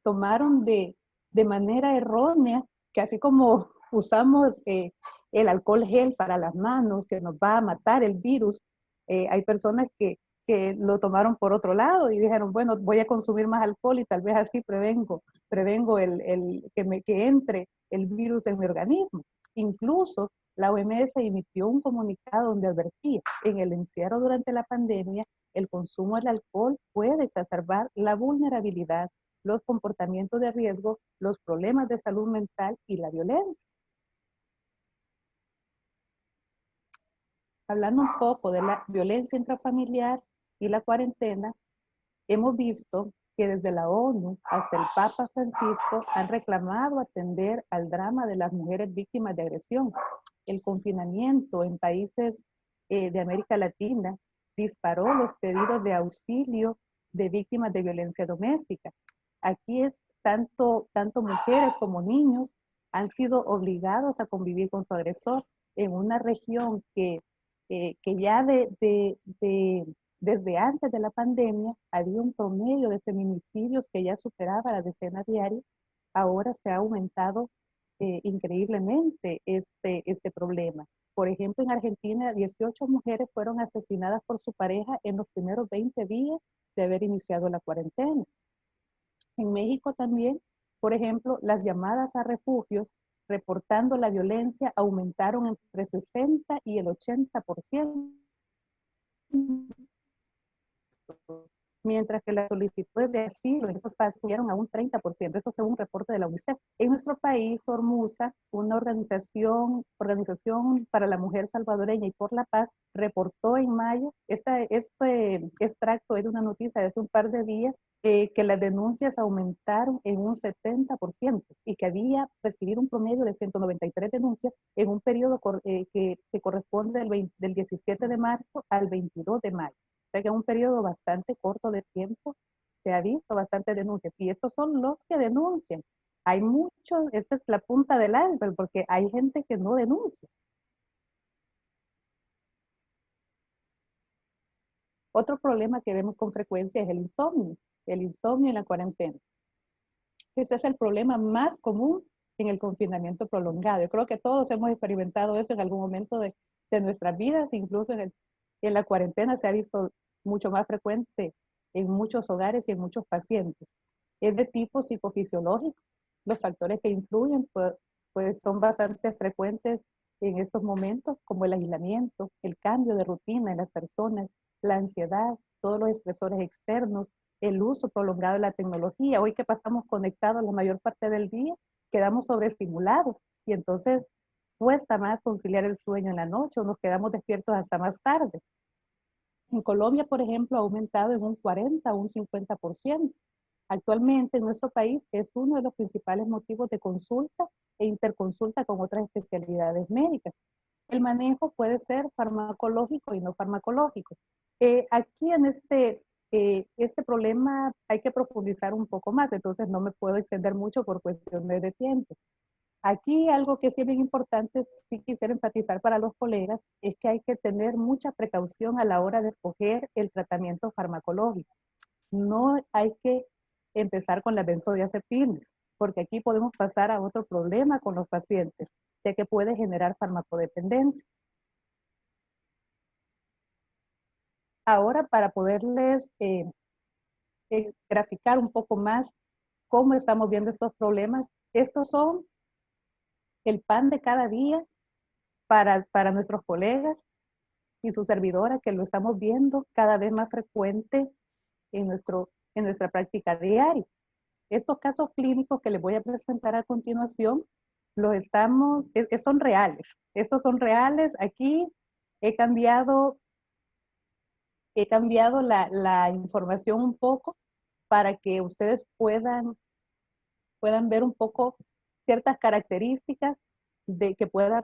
tomaron de manera errónea, que así como usamos el alcohol gel para las manos, que nos va a matar el virus, hay personas que lo tomaron por otro lado y dijeron, bueno, voy a consumir más alcohol y tal vez así prevengo que entre el virus en mi organismo. Incluso la OMS emitió un comunicado donde advertía, en el encierro durante la pandemia, el consumo del alcohol puede exacerbar la vulnerabilidad, los comportamientos de riesgo, los problemas de salud mental y la violencia. Hablando un poco de la violencia intrafamiliar y la cuarentena, hemos visto que desde la ONU hasta el Papa Francisco han reclamado atender al drama de las mujeres víctimas de agresión. El confinamiento en países de América Latina disparó los pedidos de auxilio de víctimas de violencia doméstica. Aquí es tanto mujeres como niños han sido obligados a convivir con su agresor en una región que ya desde antes de la pandemia había un promedio de feminicidios que ya superaba la decena diaria. Ahora se ha aumentado increíblemente este problema. Por ejemplo, en Argentina, 18 mujeres fueron asesinadas por su pareja en los primeros 20 días de haber iniciado la cuarentena. En México también, por ejemplo, las llamadas a refugios reportando la violencia aumentaron entre 60 y el 80%. Mientras que las solicitudes de asilo en esos países subieron a un 30%, esto según un reporte de la UNICEF. En nuestro país, Formusa, una organización para la mujer salvadoreña y por la paz, reportó en mayo, este extracto es de una noticia de hace un par de días, que las denuncias aumentaron en un 70% y que había recibido un promedio de 193 denuncias en un periodo que corresponde del 17 de marzo al 22 de mayo. O sea que en un periodo bastante corto de tiempo se ha visto bastante denuncias. Y estos son los que denuncian. Hay muchos, esta es la punta del iceberg, porque hay gente que no denuncia. Otro problema que vemos con frecuencia es el insomnio en la cuarentena. Este es el problema más común en el confinamiento prolongado. Yo creo que todos hemos experimentado eso en algún momento de nuestras vidas, incluso en la cuarentena se ha visto mucho más frecuente en muchos hogares y en muchos pacientes. Es de tipo psicofisiológico. Los factores que influyen pues son bastante frecuentes en estos momentos, como el aislamiento, el cambio de rutina en las personas, la ansiedad, todos los estresores externos, el uso prolongado de la tecnología. Hoy que pasamos conectados la mayor parte del día, quedamos sobreestimulados y entonces cuesta más conciliar el sueño en la noche o nos quedamos despiertos hasta más tarde. En Colombia, por ejemplo, ha aumentado en un 40 o un 50%. Actualmente en nuestro país es uno de los principales motivos de consulta e interconsulta con otras especialidades médicas. El manejo puede ser farmacológico y no farmacológico. Aquí en este problema hay que profundizar un poco más, entonces no me puedo extender mucho por cuestiones de tiempo. Aquí algo que sí es bien importante, sí quisiera enfatizar para los colegas, es que hay que tener mucha precaución a la hora de escoger el tratamiento farmacológico. No hay que empezar con las benzodiazepinas, porque aquí podemos pasar a otro problema con los pacientes, ya que puede generar farmacodependencia. Ahora, para poderles graficar un poco más cómo estamos viendo estos problemas, estos son el pan de cada día para nuestros colegas y su servidora, que lo estamos viendo cada vez más frecuente en nuestra práctica diaria. Estos casos clínicos que les voy a presentar a continuación, son reales. Estos son reales. Aquí he cambiado la información un poco para que ustedes puedan ver un poco ciertas características que pueden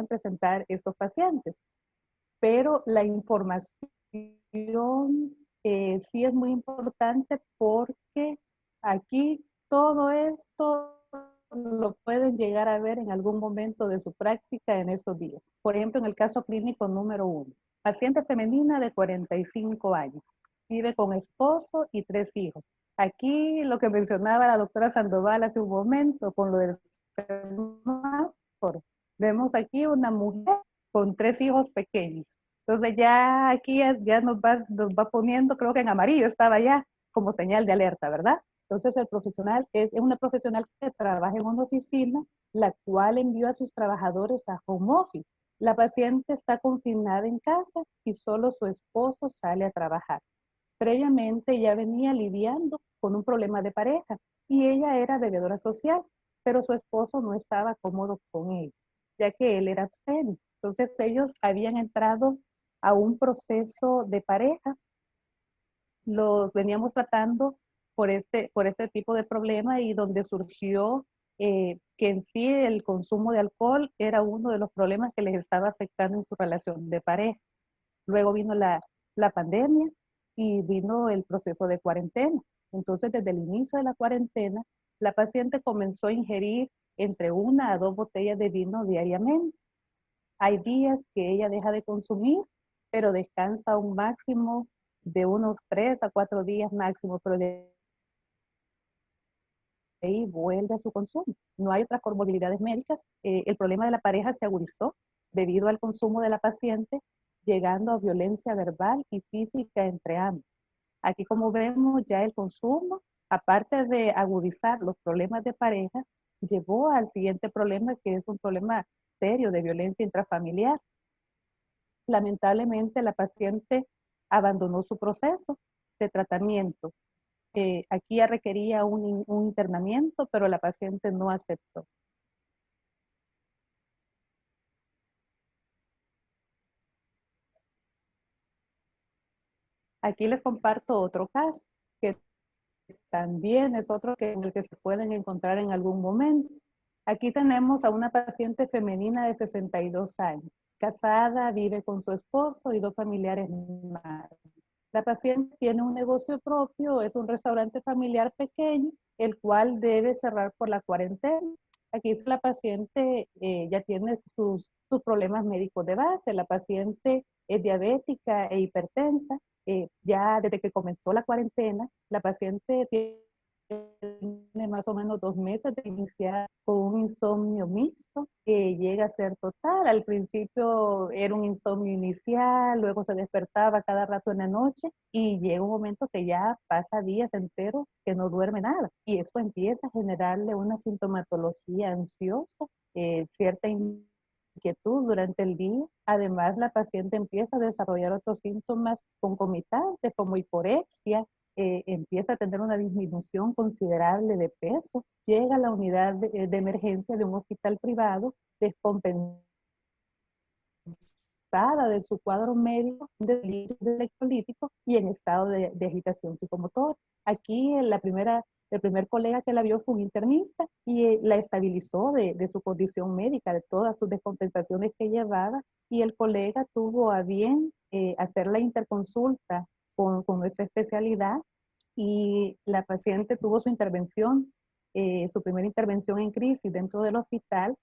presentar estos pacientes. Pero la información sí es muy importante porque aquí todo esto lo pueden llegar a ver en algún momento de su práctica en estos días. Por ejemplo, en el caso clínico número 1, paciente femenina de 45 años, vive con esposo y 3 hijos. Aquí lo que mencionaba la doctora Sandoval hace un momento con lo del semáforo. Vemos aquí una mujer con 3 hijos pequeños. Entonces ya aquí ya nos va poniendo, creo que en amarillo estaba ya como señal de alerta, ¿verdad? Entonces el profesional es una profesional que trabaja en una oficina, la cual envió a sus trabajadores a home office. La paciente está confinada en casa y solo su esposo sale a trabajar. Previamente ya venía lidiando con un problema de pareja y ella era bebedora social, pero su esposo no estaba cómodo con ella, ya que él era abstemio. Entonces ellos habían entrado a un proceso de pareja los veníamos tratando por este tipo de problema y donde surgió que en sí el consumo de alcohol era uno de los problemas que les estaba afectando en su relación de pareja. Luego vino la pandemia y vino el proceso de cuarentena. Entonces, desde el inicio de la cuarentena, la paciente comenzó a ingerir entre 1 a 2 botellas de vino diariamente. Hay días que ella deja de consumir, pero descansa un máximo de unos 3 a 4 días máximo, pero de ahí vuelve a su consumo. No hay otras comorbilidades médicas. El problema de la pareja se agudizó debido al consumo de la paciente, llegando a violencia verbal y física entre ambos. Aquí, como vemos, ya el consumo, aparte de agudizar los problemas de pareja, llevó al siguiente problema, que es un problema serio de violencia intrafamiliar. Lamentablemente, la paciente abandonó su proceso de tratamiento. Aquí ya requería un internamiento, pero la paciente no aceptó. Aquí les comparto otro caso, que también es otro en el que se pueden encontrar en algún momento. Aquí tenemos a una paciente femenina de 62 años, casada, vive con su esposo y 2 familiares más. La paciente tiene un negocio propio, es un restaurante familiar pequeño, el cual debe cerrar por la cuarentena. Aquí la paciente ya tiene sus problemas médicos de base. La paciente es diabética e hipertensa. Ya desde que comenzó la cuarentena, la paciente tiene más o menos 2 meses de iniciar con un insomnio mixto que llega a ser total. Al principio era un insomnio inicial, luego se despertaba cada rato en la noche y llega un momento que ya pasa días enteros que no duerme nada. Y eso empieza a generarle una sintomatología ansiosa, cierta inquietud durante el día. Además, la paciente empieza a desarrollar otros síntomas concomitantes como hiporexia, empieza a tener una disminución considerable de peso, llega a la unidad de emergencia de un hospital privado descompensada de su cuadro médico de delirios electrolíticos y en estado de agitación psicomotora. Aquí el primer colega que la vio fue un internista y la estabilizó de su condición médica, de todas sus descompensaciones que llevaba, y el colega tuvo a bien hacer la interconsulta con nuestra especialidad y la paciente tuvo su intervención, su primera intervención en crisis dentro del hospital,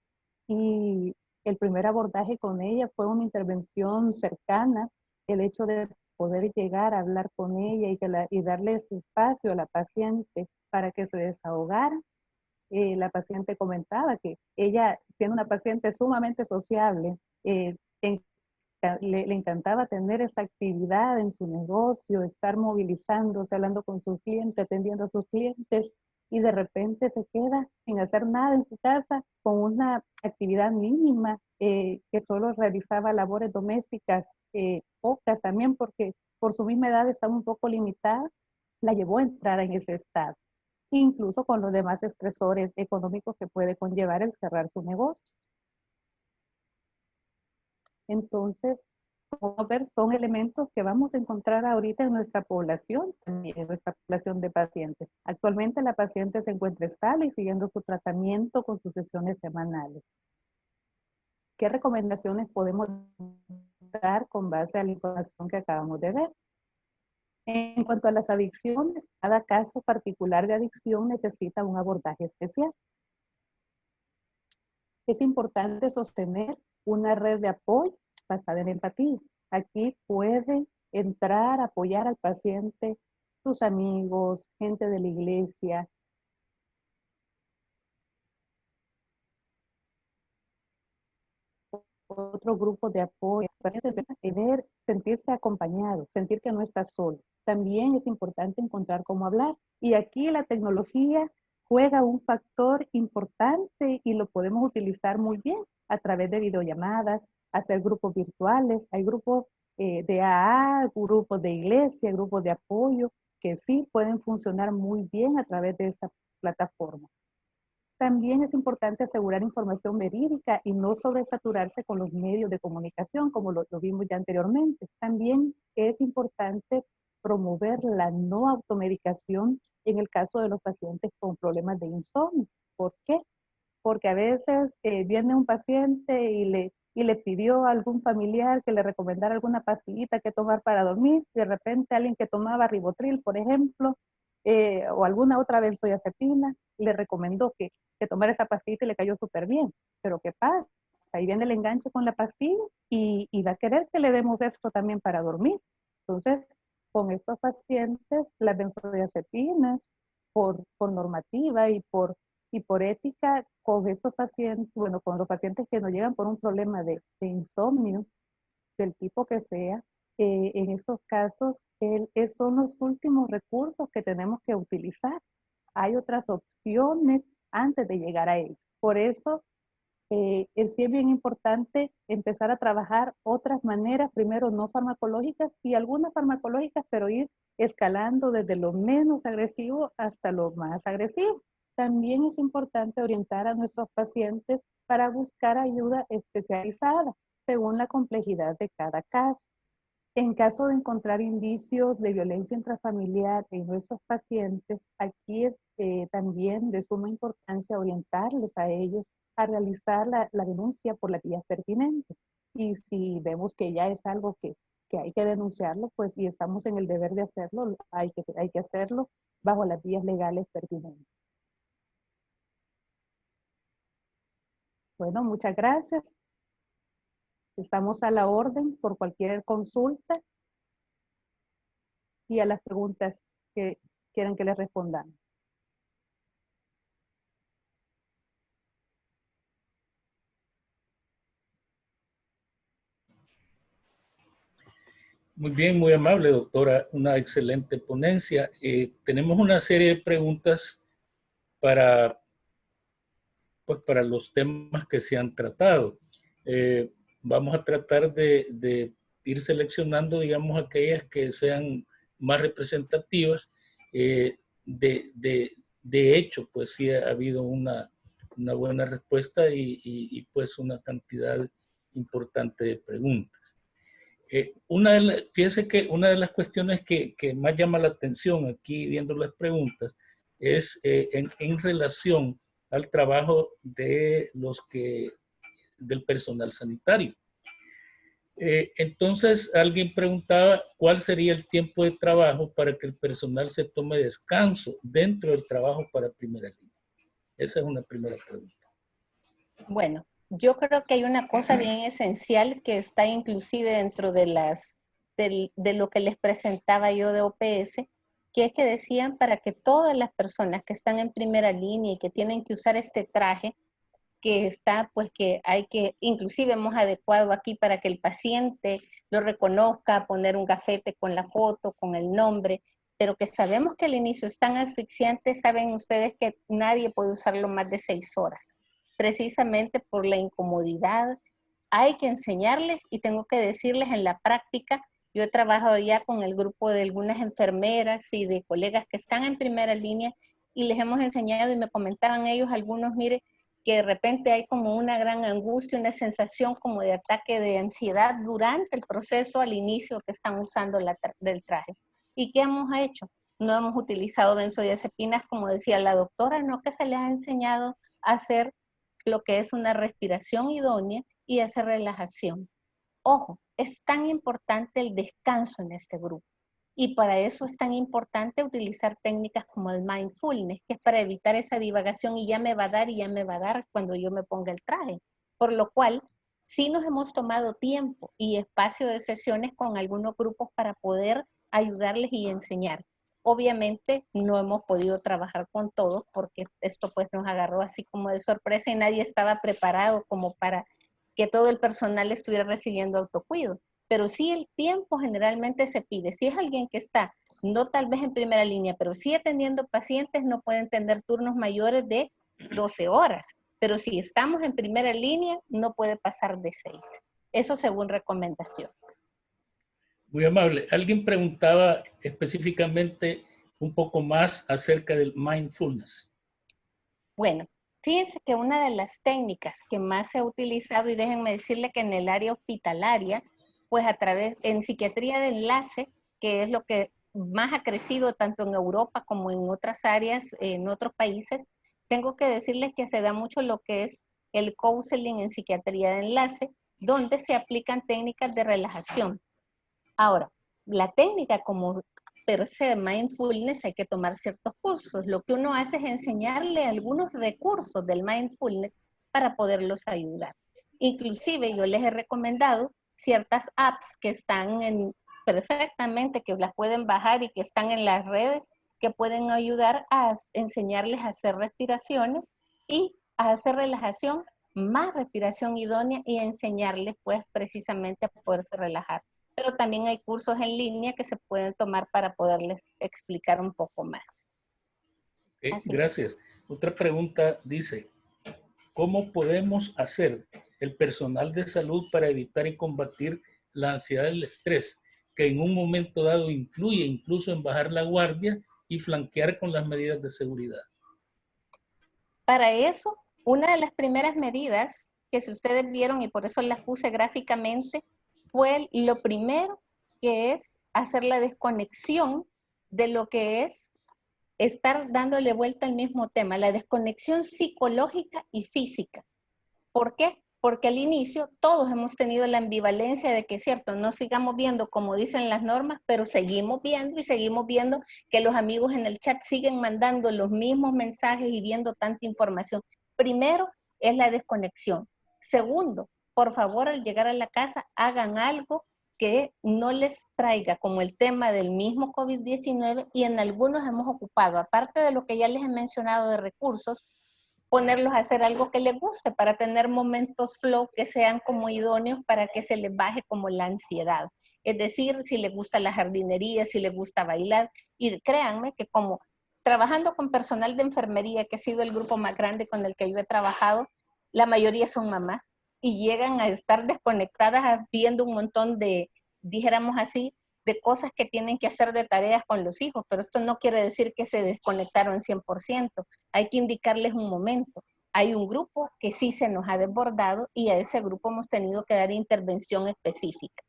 y el primer abordaje con ella fue una intervención cercana, el hecho de poder llegar a hablar con ella y darle ese espacio a la paciente para que se desahogara. La paciente comentaba que ella siendo una paciente sumamente sociable, le encantaba tener esa actividad en su negocio, estar movilizándose, hablando con sus clientes, atendiendo a sus clientes, y de repente se queda sin hacer nada en su casa con una actividad mínima, que solo realizaba labores domésticas, pocas también porque por su misma edad estaba un poco limitada, la llevó a entrar en ese estado, incluso con los demás estresores económicos que puede conllevar el cerrar su negocio. Entonces, como ver, son elementos que vamos a encontrar ahorita en nuestra población, también en nuestra población de pacientes. Actualmente la paciente se encuentra estable y siguiendo su tratamiento con sus sesiones semanales. ¿Qué recomendaciones podemos dar con base a la información que acabamos de ver? En cuanto a las adicciones, cada caso particular de adicción necesita un abordaje especial. Es importante sostener una red de apoyo basada en empatía. Aquí pueden entrar, apoyar al paciente, sus amigos, gente de la iglesia, otros grupos de apoyo. El paciente debe sentirse acompañado, sentir que no está solo. También es importante encontrar cómo hablar. Y aquí la tecnología juega un factor importante y lo podemos utilizar muy bien a través de videollamadas, hacer grupos virtuales. Hay grupos de AA, grupos de iglesia, grupos de apoyo que sí pueden funcionar muy bien a través de esta plataforma. También es importante asegurar información verídica y no sobresaturarse con los medios de comunicación, como lo vimos ya anteriormente. También es importante promover la no automedicación en el caso de los pacientes con problemas de insomnio. ¿Por qué? Porque a veces viene un paciente y le pidió a algún familiar que le recomendara alguna pastillita que tomar para dormir. De repente alguien que tomaba Ribotril, por ejemplo, o alguna otra benzodiazepina, le recomendó que tomara esa pastillita y le cayó súper bien. Pero ¿qué pasa? Ahí viene el enganche con la pastilla y va a querer que le demos esto también para dormir. Entonces, con estos pacientes, las benzodiazepinas, por normativa y por ética, con estos pacientes, bueno, con los pacientes que nos llegan por un problema de insomnio, del tipo que sea, en estos casos son los últimos recursos que tenemos que utilizar. Hay otras opciones antes de llegar a ellos. Por eso, sí es bien importante empezar a trabajar otras maneras, primero no farmacológicas y algunas farmacológicas, pero ir escalando desde lo menos agresivo hasta lo más agresivo. También es importante orientar a nuestros pacientes para buscar ayuda especializada según la complejidad de cada caso. En caso de encontrar indicios de violencia intrafamiliar en nuestros pacientes, aquí es también de suma importancia orientarles a ellos a realizar la denuncia por las vías pertinentes. Y si vemos que ya es algo que hay que denunciarlo, pues y estamos en el deber de hacerlo, hay que hacerlo bajo las vías legales pertinentes. Bueno, muchas gracias. Estamos a la orden por cualquier consulta y a las preguntas que quieran que les respondamos. Muy bien, muy amable, doctora. Una excelente ponencia. Tenemos una serie de preguntas para los temas que se han tratado. Vamos a tratar de ir seleccionando, digamos, aquellas que sean más representativas. De hecho, pues sí ha habido una buena respuesta y pues una cantidad importante de preguntas. Fíjense que una de las cuestiones que más llama la atención aquí viendo las preguntas es en relación al trabajo del personal sanitario. Entonces alguien preguntaba cuál sería el tiempo de trabajo para que el personal se tome descanso dentro del trabajo para primera línea. Esa es una primera pregunta. Bueno, yo creo que hay una cosa bien esencial que está inclusive dentro de lo que les presentaba yo de OPS, que es que decían para que todas las personas que están en primera línea y que tienen que usar este traje, que está, pues que hay que, inclusive hemos adecuado aquí para que el paciente lo reconozca, poner un gafete con la foto, con el nombre, pero que sabemos que al inicio es tan asfixiante, saben ustedes que nadie puede usarlo más de 6 horas, precisamente por la incomodidad. Hay que enseñarles y tengo que decirles en la práctica, yo he trabajado ya con el grupo de algunas enfermeras y de colegas que están en primera línea y les hemos enseñado y me comentaban ellos algunos, mire, que de repente hay como una gran angustia, una sensación como de ataque de ansiedad durante el proceso al inicio que están usando del traje. ¿Y qué hemos hecho? No hemos utilizado benzodiazepinas, como decía la doctora, no, que se les ha enseñado a hacer lo que es una respiración idónea y hacer relajación. Ojo, es tan importante el descanso en este grupo. Y para eso es tan importante utilizar técnicas como el mindfulness, que es para evitar esa divagación y ya me va a dar y ya me va a dar cuando yo me ponga el traje. Por lo cual, sí nos hemos tomado tiempo y espacio de sesiones con algunos grupos para poder ayudarles y enseñar. Obviamente no hemos podido trabajar con todos porque esto pues nos agarró así como de sorpresa y nadie estaba preparado como para que todo el personal estuviera recibiendo autocuido. Pero sí el tiempo generalmente se pide. Si es alguien que está, no tal vez en primera línea, pero sí atendiendo pacientes, no pueden tener turnos mayores de 12 horas. Pero si estamos en primera línea, no puede pasar de 6. Eso según recomendaciones. Muy amable. Alguien preguntaba específicamente un poco más acerca del mindfulness. Bueno, fíjense que una de las técnicas que más se ha utilizado, y déjenme decirle que en el área hospitalaria, pues a través, en psiquiatría de enlace, que es lo que más ha crecido tanto en Europa como en otras áreas, en otros países, tengo que decirles que se da mucho lo que es el counseling en psiquiatría de enlace, donde se aplican técnicas de relajación. Ahora, la técnica como per se mindfulness hay que tomar ciertos cursos. Lo que uno hace es enseñarle algunos recursos del mindfulness para poderlos ayudar. Inclusive yo les he recomendado ciertas apps que están perfectamente, que las pueden bajar y que están en las redes, que pueden ayudar a enseñarles a hacer respiraciones y a hacer relajación, más respiración idónea y a enseñarles pues precisamente a poderse relajar. Pero también hay cursos en línea que se pueden tomar para poderles explicar un poco más. Gracias. Otra pregunta dice, ¿cómo podemos hacer el personal de salud para evitar y combatir la ansiedad y el estrés, que en un momento dado influye incluso en bajar la guardia y flanquear con las medidas de seguridad? Para eso, una de las primeras medidas que si ustedes vieron, y por eso las puse gráficamente, fue lo primero, que es hacer la desconexión de lo que es estar dándole vuelta al mismo tema, la desconexión psicológica y física. ¿Por qué? Porque al inicio todos hemos tenido la ambivalencia de que es cierto, no sigamos viendo como dicen las normas, pero seguimos viendo y seguimos viendo que los amigos en el chat siguen mandando los mismos mensajes y viendo tanta información. Primero es la desconexión. Segundo, por favor, al llegar a la casa, hagan algo que no les traiga como el tema del mismo COVID-19 y en algunos hemos ocupado, aparte de lo que ya les he mencionado de recursos, ponerlos a hacer algo que les guste para tener momentos flow que sean como idóneos para que se les baje como la ansiedad. Es decir, si les gusta la jardinería, si les gusta bailar, y créanme que como trabajando con personal de enfermería, que ha sido el grupo más grande con el que yo he trabajado, la mayoría son mamás y llegan a estar desconectadas viendo un montón de, dijéramos así, de cosas que tienen que hacer de tareas con los hijos, pero esto no quiere decir que se desconectaron 100%. Hay que indicarles un momento. Hay un grupo que sí se nos ha desbordado y a ese grupo hemos tenido que dar intervención específica.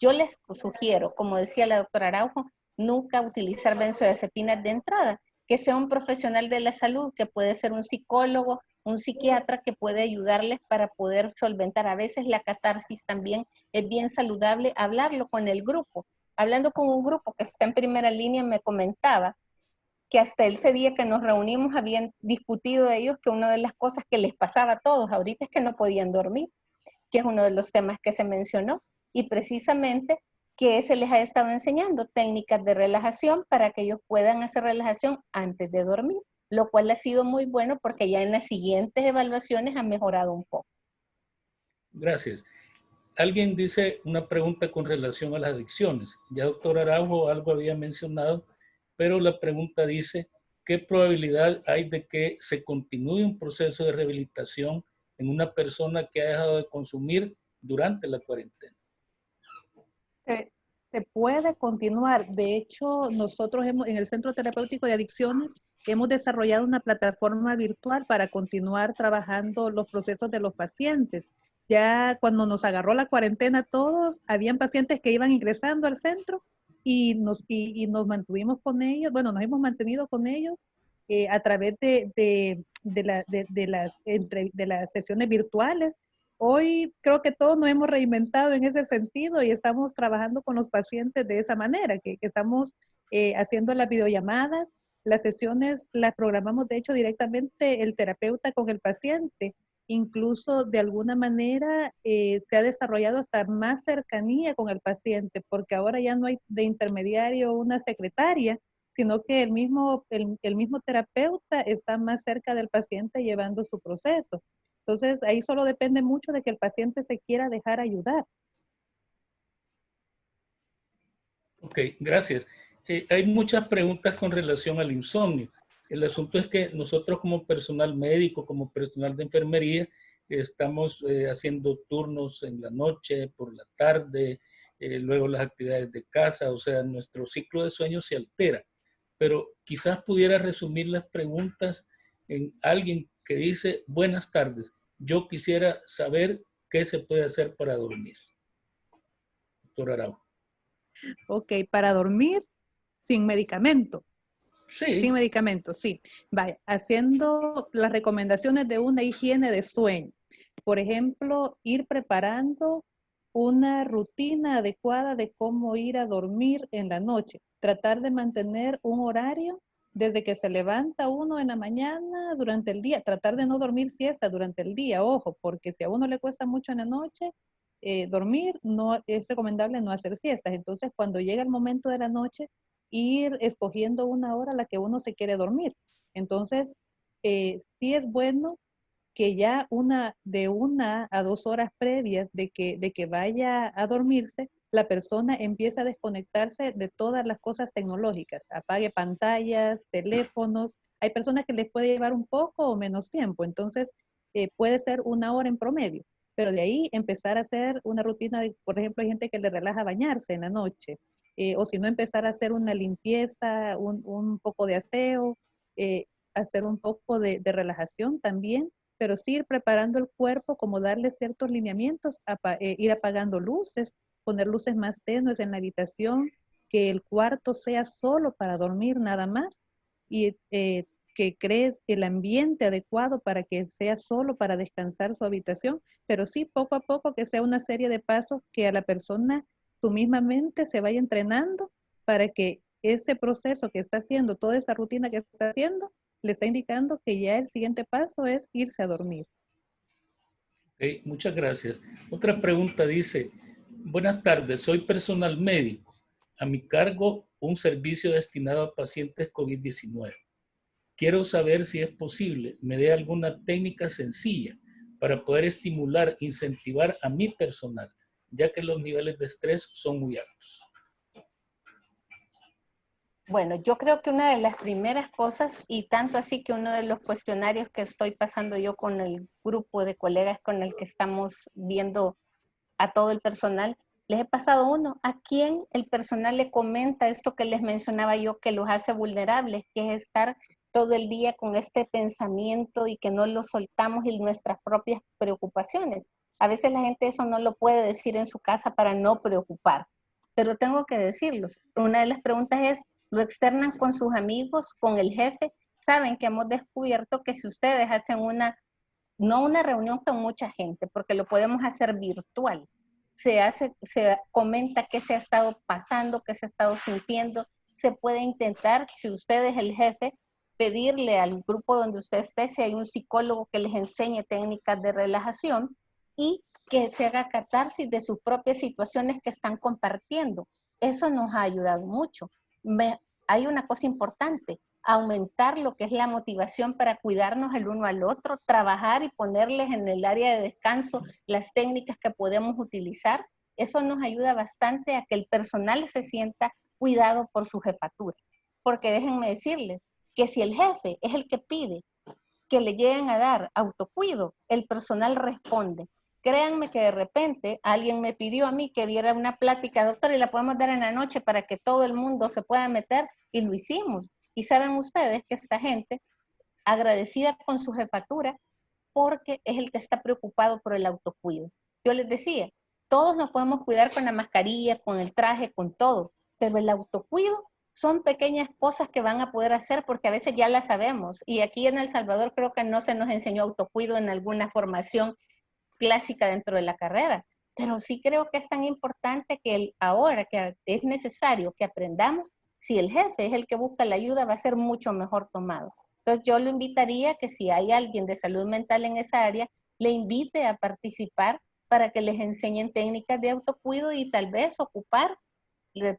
Yo les sugiero, como decía la doctora Araujo, nunca utilizar benzodiazepinas de entrada, que sea un profesional de la salud, que puede ser un psicólogo, un psiquiatra que puede ayudarles para poder solventar. A veces la catarsis también es bien saludable, hablarlo con el grupo. Hablando con un grupo que está en primera línea, me comentaba que hasta ese día que nos reunimos habían discutido ellos que una de las cosas que les pasaba a todos ahorita es que no podían dormir, que es uno de los temas que se mencionó, y precisamente que se les ha estado enseñando técnicas de relajación para que ellos puedan hacer relajación antes de dormir, lo cual ha sido muy bueno porque ya en las siguientes evaluaciones ha mejorado un poco. Gracias. Alguien dice una pregunta con relación a las adicciones. Ya doctor Araujo algo había mencionado, pero la pregunta dice, ¿qué probabilidad hay de que se continúe un proceso de rehabilitación en una persona que ha dejado de consumir durante la cuarentena? Se puede continuar. De hecho, nosotros en el Centro Terapéutico de Adicciones hemos desarrollado una plataforma virtual para continuar trabajando los procesos de los pacientes. Ya cuando nos agarró la cuarentena todos, habían pacientes que iban ingresando al centro y nos mantuvimos con ellos, bueno, nos hemos mantenido con ellos a través de las sesiones virtuales. Hoy creo que todos nos hemos reinventado en ese sentido y estamos trabajando con los pacientes de esa manera, que estamos haciendo las videollamadas, las sesiones las programamos de hecho directamente el terapeuta con el paciente. Incluso de alguna manera se ha desarrollado hasta más cercanía con el paciente, porque ahora ya no hay de intermediario una secretaria, sino que el mismo terapeuta está más cerca del paciente llevando su proceso. Entonces, ahí solo depende mucho de que el paciente se quiera dejar ayudar. Ok, gracias. Hay muchas preguntas con relación al insomnio. El asunto es que nosotros como personal médico, como personal de enfermería, estamos haciendo turnos en la noche, por la tarde, luego las actividades de casa, o sea, nuestro ciclo de sueño se altera. Pero quizás pudiera resumir las preguntas en alguien que dice, buenas tardes, yo quisiera saber qué se puede hacer para dormir. Doctor Araujo. Ok, para dormir, sin medicamento. Sí. Sin medicamento, sí. Vaya, haciendo las recomendaciones de una higiene de sueño. Por ejemplo, ir preparando una rutina adecuada de cómo ir a dormir en la noche. Tratar de mantener un horario desde que se levanta uno en la mañana durante el día. Tratar de no dormir siesta durante el día, ojo, porque si a uno le cuesta mucho en la noche dormir, no es recomendable no hacer siestas. Entonces, cuando llega el momento de la noche, ir escogiendo una hora a la que uno se quiere dormir. Entonces, sí es bueno que ya de 1 a 2 horas previas de que vaya a dormirse, la persona empieza a desconectarse de todas las cosas tecnológicas. Apague pantallas, teléfonos. Hay personas que les puede llevar un poco o menos tiempo, entonces puede ser 1 hora en promedio. Pero de ahí empezar a hacer una rutina, por ejemplo, hay gente que le relaja bañarse en la noche, o si no, empezar a hacer una limpieza, un poco de aseo, hacer un poco de relajación también, pero sí ir preparando el cuerpo, como darle ciertos lineamientos, ir apagando luces, poner luces más tenues en la habitación, que el cuarto sea solo para dormir nada más, y que crees el ambiente adecuado para que sea solo para descansar su habitación, pero sí poco a poco que sea una serie de pasos que a la persona, tu misma mente se vaya entrenando para que ese proceso que está haciendo, toda esa rutina que está haciendo, le está indicando que ya el siguiente paso es irse a dormir. Okay, muchas gracias. Otra pregunta dice, buenas tardes, soy personal médico. A mi cargo un servicio destinado a pacientes COVID-19. Quiero saber si es posible, me dé alguna técnica sencilla para poder estimular, incentivar a mi personal, ya que los niveles de estrés son muy altos. Bueno, yo creo que una de las primeras cosas, y tanto así que uno de los cuestionarios que estoy pasando yo con el grupo de colegas con el que estamos viendo a todo el personal, les he pasado uno, a quien el personal le comenta esto que les mencionaba yo, que los hace vulnerables, que es estar todo el día con este pensamiento y que no lo soltamos y nuestras propias preocupaciones. A veces la gente eso no lo puede decir en su casa para no preocupar, pero tengo que decirlos. Una de las preguntas es, ¿lo externan con sus amigos, con el jefe? Saben que hemos descubierto que si ustedes hacen no una reunión con mucha gente, porque lo podemos hacer virtual, se comenta qué se ha estado pasando, qué se ha estado sintiendo, se puede intentar, si usted es el jefe, pedirle al grupo donde usted esté, si hay un psicólogo que les enseñe técnicas de relajación y que se haga catarsis de sus propias situaciones que están compartiendo. Eso nos ha ayudado mucho. Hay una cosa importante, aumentar lo que es la motivación para cuidarnos el uno al otro, trabajar y ponerles en el área de descanso las técnicas que podemos utilizar. Eso nos ayuda bastante a que el personal se sienta cuidado por su jefatura. Porque déjenme decirles que si el jefe es el que pide que le lleguen a dar autocuido, el personal responde. Créanme que de repente alguien me pidió a mí que diera una plática, doctor, y la podemos dar en la noche para que todo el mundo se pueda meter, y lo hicimos. Y saben ustedes que esta gente, agradecida con su jefatura, porque es el que está preocupado por el autocuido. Yo les decía, todos nos podemos cuidar con la mascarilla, con el traje, con todo, pero el autocuido son pequeñas cosas que van a poder hacer porque a veces ya las sabemos. Y aquí en El Salvador creo que no se nos enseñó autocuido en alguna formación clásica dentro de la carrera, pero sí creo que es tan importante que ahora que es necesario que aprendamos, si el jefe es el que busca la ayuda, va a ser mucho mejor tomado. Entonces yo lo invitaría que si hay alguien de salud mental en esa área, le invite a participar para que les enseñen técnicas de autocuido y tal vez ocupar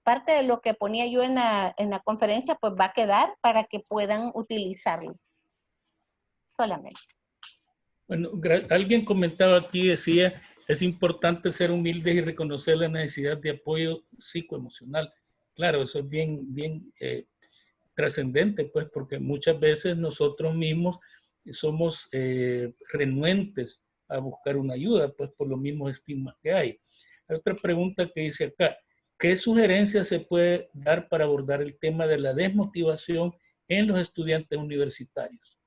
parte de lo que ponía yo en la conferencia, pues va a quedar para que puedan utilizarlo. Solamente. Bueno, alguien comentaba aquí, decía, es importante ser humildes y reconocer la necesidad de apoyo psicoemocional. Claro, eso es bien trascendente, pues, porque muchas veces nosotros mismos somos renuentes a buscar una ayuda, pues, por los mismos estigmas que hay. Hay otra pregunta que dice acá, ¿qué sugerencias se puede dar para abordar el tema de la desmotivación en los estudiantes universitarios?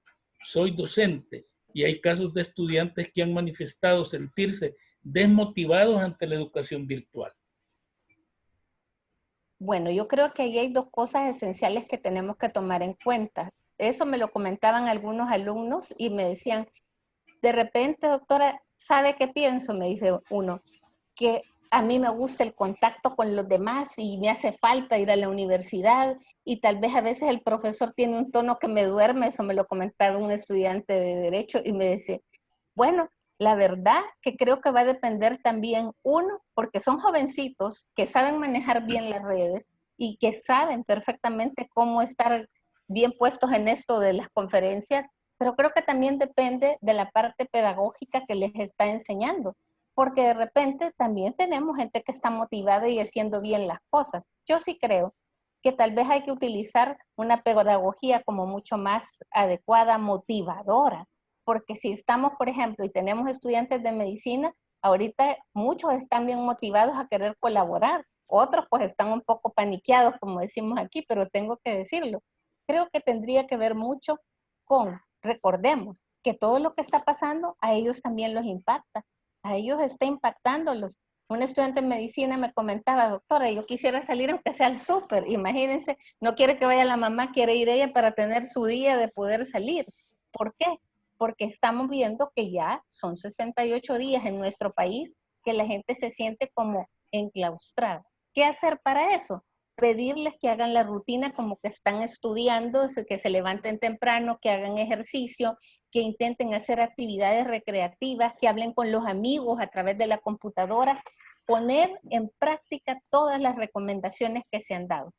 Soy docente y hay casos de estudiantes que han manifestado sentirse desmotivados ante la educación virtual. Bueno, yo creo que ahí hay dos cosas esenciales que tenemos que tomar en cuenta. Eso me lo comentaban algunos alumnos y me decían, de repente, doctora, ¿sabe qué pienso? Me dice uno, que a mí me gusta el contacto con los demás y me hace falta ir a la universidad y tal vez a veces el profesor tiene un tono que me duerme, eso me lo comentaba un estudiante de Derecho y me decía, bueno, la verdad que creo que va a depender también uno, porque son jovencitos que saben manejar bien las redes y que saben perfectamente cómo estar bien puestos en esto de las conferencias, pero creo que también depende de la parte pedagógica que les está enseñando, porque de repente también tenemos gente que está motivada y haciendo bien las cosas. Yo sí creo que tal vez hay que utilizar una pedagogía como mucho más adecuada, motivadora, porque si estamos, por ejemplo, y tenemos estudiantes de medicina, ahorita muchos están bien motivados a querer colaborar, otros pues están un poco paniqueados, como decimos aquí, pero tengo que decirlo. Creo que tendría que ver mucho con, recordemos, que todo lo que está pasando a ellos también los impacta, a ellos está impactándolos. Un estudiante de medicina me comentaba, doctora, yo quisiera salir aunque sea al súper, imagínense, no quiere que vaya la mamá, quiere ir ella para tener su día de poder salir. ¿Por qué? Porque estamos viendo que ya son 68 días en nuestro país que la gente se siente como enclaustrada. ¿Qué hacer para eso? Pedirles que hagan la rutina como que están estudiando, que se levanten temprano, que hagan ejercicio, que intenten hacer actividades recreativas, que hablen con los amigos a través de la computadora, poner en práctica todas las recomendaciones que se han dado.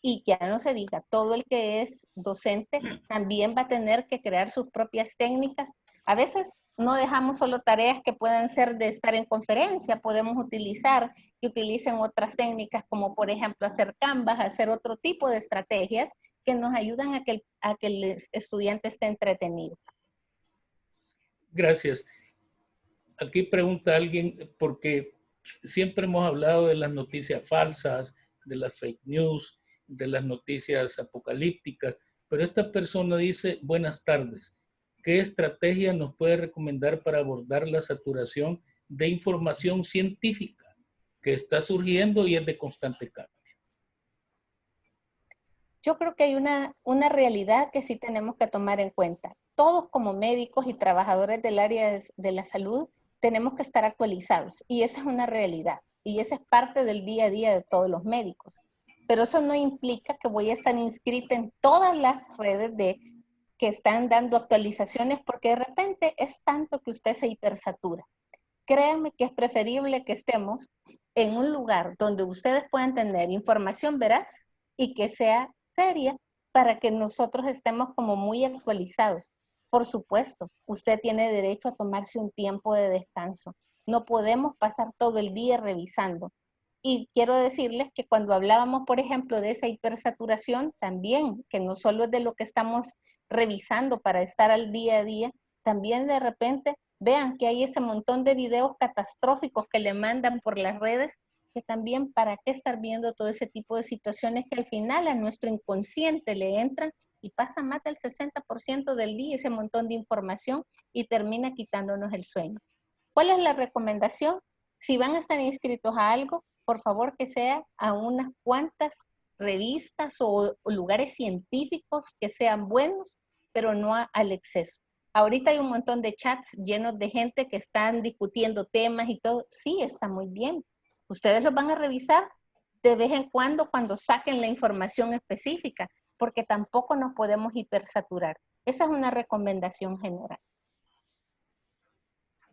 Y que ya no se diga, todo el que es docente también va a tener que crear sus propias técnicas. A veces no dejamos solo tareas que puedan ser de estar en conferencia, podemos utilizar que utilicen otras técnicas como por ejemplo hacer Canvas, hacer otro tipo de estrategias que nos ayudan a que el estudiante esté entretenido. Gracias. Aquí pregunta alguien, porque siempre hemos hablado de las noticias falsas, de las fake news, de las noticias apocalípticas, pero esta persona dice, buenas tardes, ¿qué estrategia nos puede recomendar para abordar la saturación de información científica que está surgiendo y es de constante cambio? Yo creo que hay una realidad que sí tenemos que tomar en cuenta. Todos como médicos y trabajadores del área de la salud tenemos que estar actualizados y esa es una realidad y esa es parte del día a día de todos los médicos. Pero eso no implica que voy a estar inscrita en todas las redes que están dando actualizaciones porque de repente es tanto que usted se hipersatura. Créanme que es preferible que estemos en un lugar donde ustedes puedan tener información veraz y que sea seria para que nosotros estemos como muy actualizados. Por supuesto, usted tiene derecho a tomarse un tiempo de descanso. No podemos pasar todo el día revisando. Y quiero decirles que cuando hablábamos, por ejemplo, de esa hipersaturación, también, que no solo es de lo que estamos revisando para estar al día a día, también de repente vean que hay ese montón de videos catastróficos que le mandan por las redes, que también para qué estar viendo todo ese tipo de situaciones que al final a nuestro inconsciente le entran y pasa más del 60% del día ese montón de información y termina quitándonos el sueño. ¿Cuál es la recomendación? Si van a estar inscritos a algo, por favor que sea a unas cuantas revistas o lugares científicos que sean buenos, pero no al exceso. Ahorita hay un montón de chats llenos de gente que están discutiendo temas y todo. Sí, está muy bien. Ustedes los van a revisar de vez en cuando saquen la información específica, porque tampoco nos podemos hipersaturar. Esa es una recomendación general.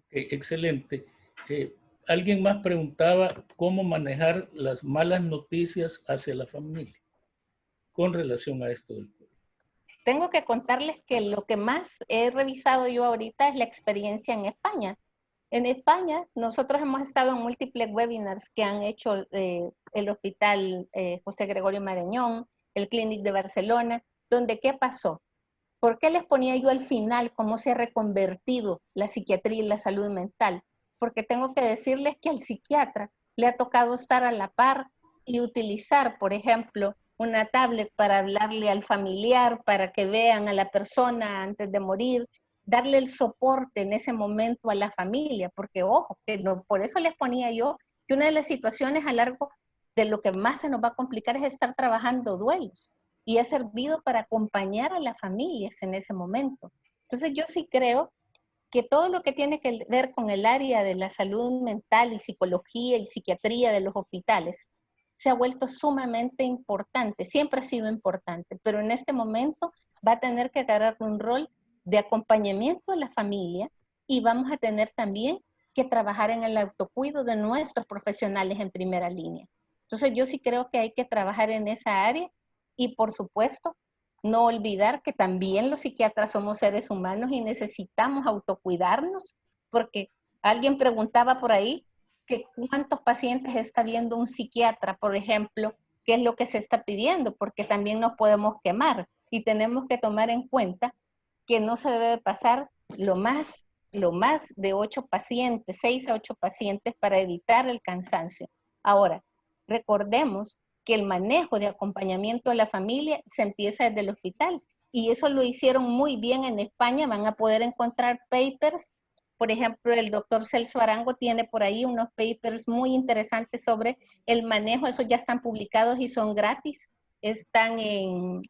Excelente. Alguien más preguntaba cómo manejar las malas noticias hacia la familia con relación a esto del COVID. Tengo que contarles que lo que más he revisado yo ahorita es la experiencia en España. En España, nosotros hemos estado en múltiples webinars que han hecho el Hospital José Gregorio Marañón, el Clínic de Barcelona, donde ¿qué pasó? ¿Por qué les ponía yo al final cómo se ha reconvertido la psiquiatría y la salud mental? Porque tengo que decirles que al psiquiatra le ha tocado estar a la par y utilizar, por ejemplo, una tablet para hablarle al familiar, para que vean a la persona antes de morir, darle el soporte en ese momento a la familia, porque ojo, que no, por eso les ponía yo que una de las situaciones a largo de lo que más se nos va a complicar es estar trabajando duelos. Y ha servido para acompañar a las familias en ese momento. Entonces yo sí creo que todo lo que tiene que ver con el área de la salud mental y psicología y psiquiatría de los hospitales se ha vuelto sumamente importante, siempre ha sido importante, pero en este momento va a tener que agarrar un rol de acompañamiento a la familia y vamos a tener también que trabajar en el autocuido de nuestros profesionales en primera línea. Entonces yo sí creo que hay que trabajar en esa área y por supuesto no olvidar que también los psiquiatras somos seres humanos y necesitamos autocuidarnos, porque alguien preguntaba por ahí que cuántos pacientes está viendo un psiquiatra, por ejemplo, qué es lo que se está pidiendo, porque también nos podemos quemar y tenemos que tomar en cuenta que no se debe de pasar lo más de 8 pacientes, 6 a 8 pacientes para evitar el cansancio. Ahora, recordemos que el manejo de acompañamiento a la familia se empieza desde el hospital y eso lo hicieron muy bien en España. Van a poder encontrar papers. Por ejemplo, el doctor Celso Arango tiene por ahí unos papers muy interesantes sobre el manejo. Esos ya están publicados y son gratis. Están en,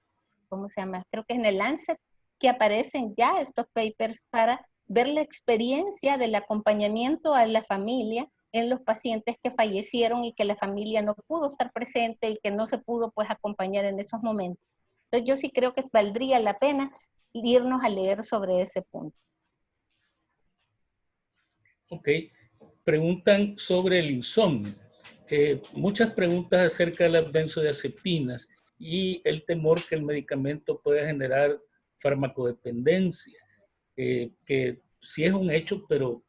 ¿cómo se llama? Creo que es en el Lancet, que aparecen ya estos papers para ver la experiencia del acompañamiento a la familia en los pacientes que fallecieron y que la familia no pudo estar presente y que no se pudo pues acompañar en esos momentos. Entonces yo sí creo que valdría la pena irnos a leer sobre ese punto. Ok, preguntan sobre el insomnio. Muchas preguntas acerca de las benzodiazepinas y el temor que el medicamento pueda generar farmacodependencia, que sí es un hecho, pero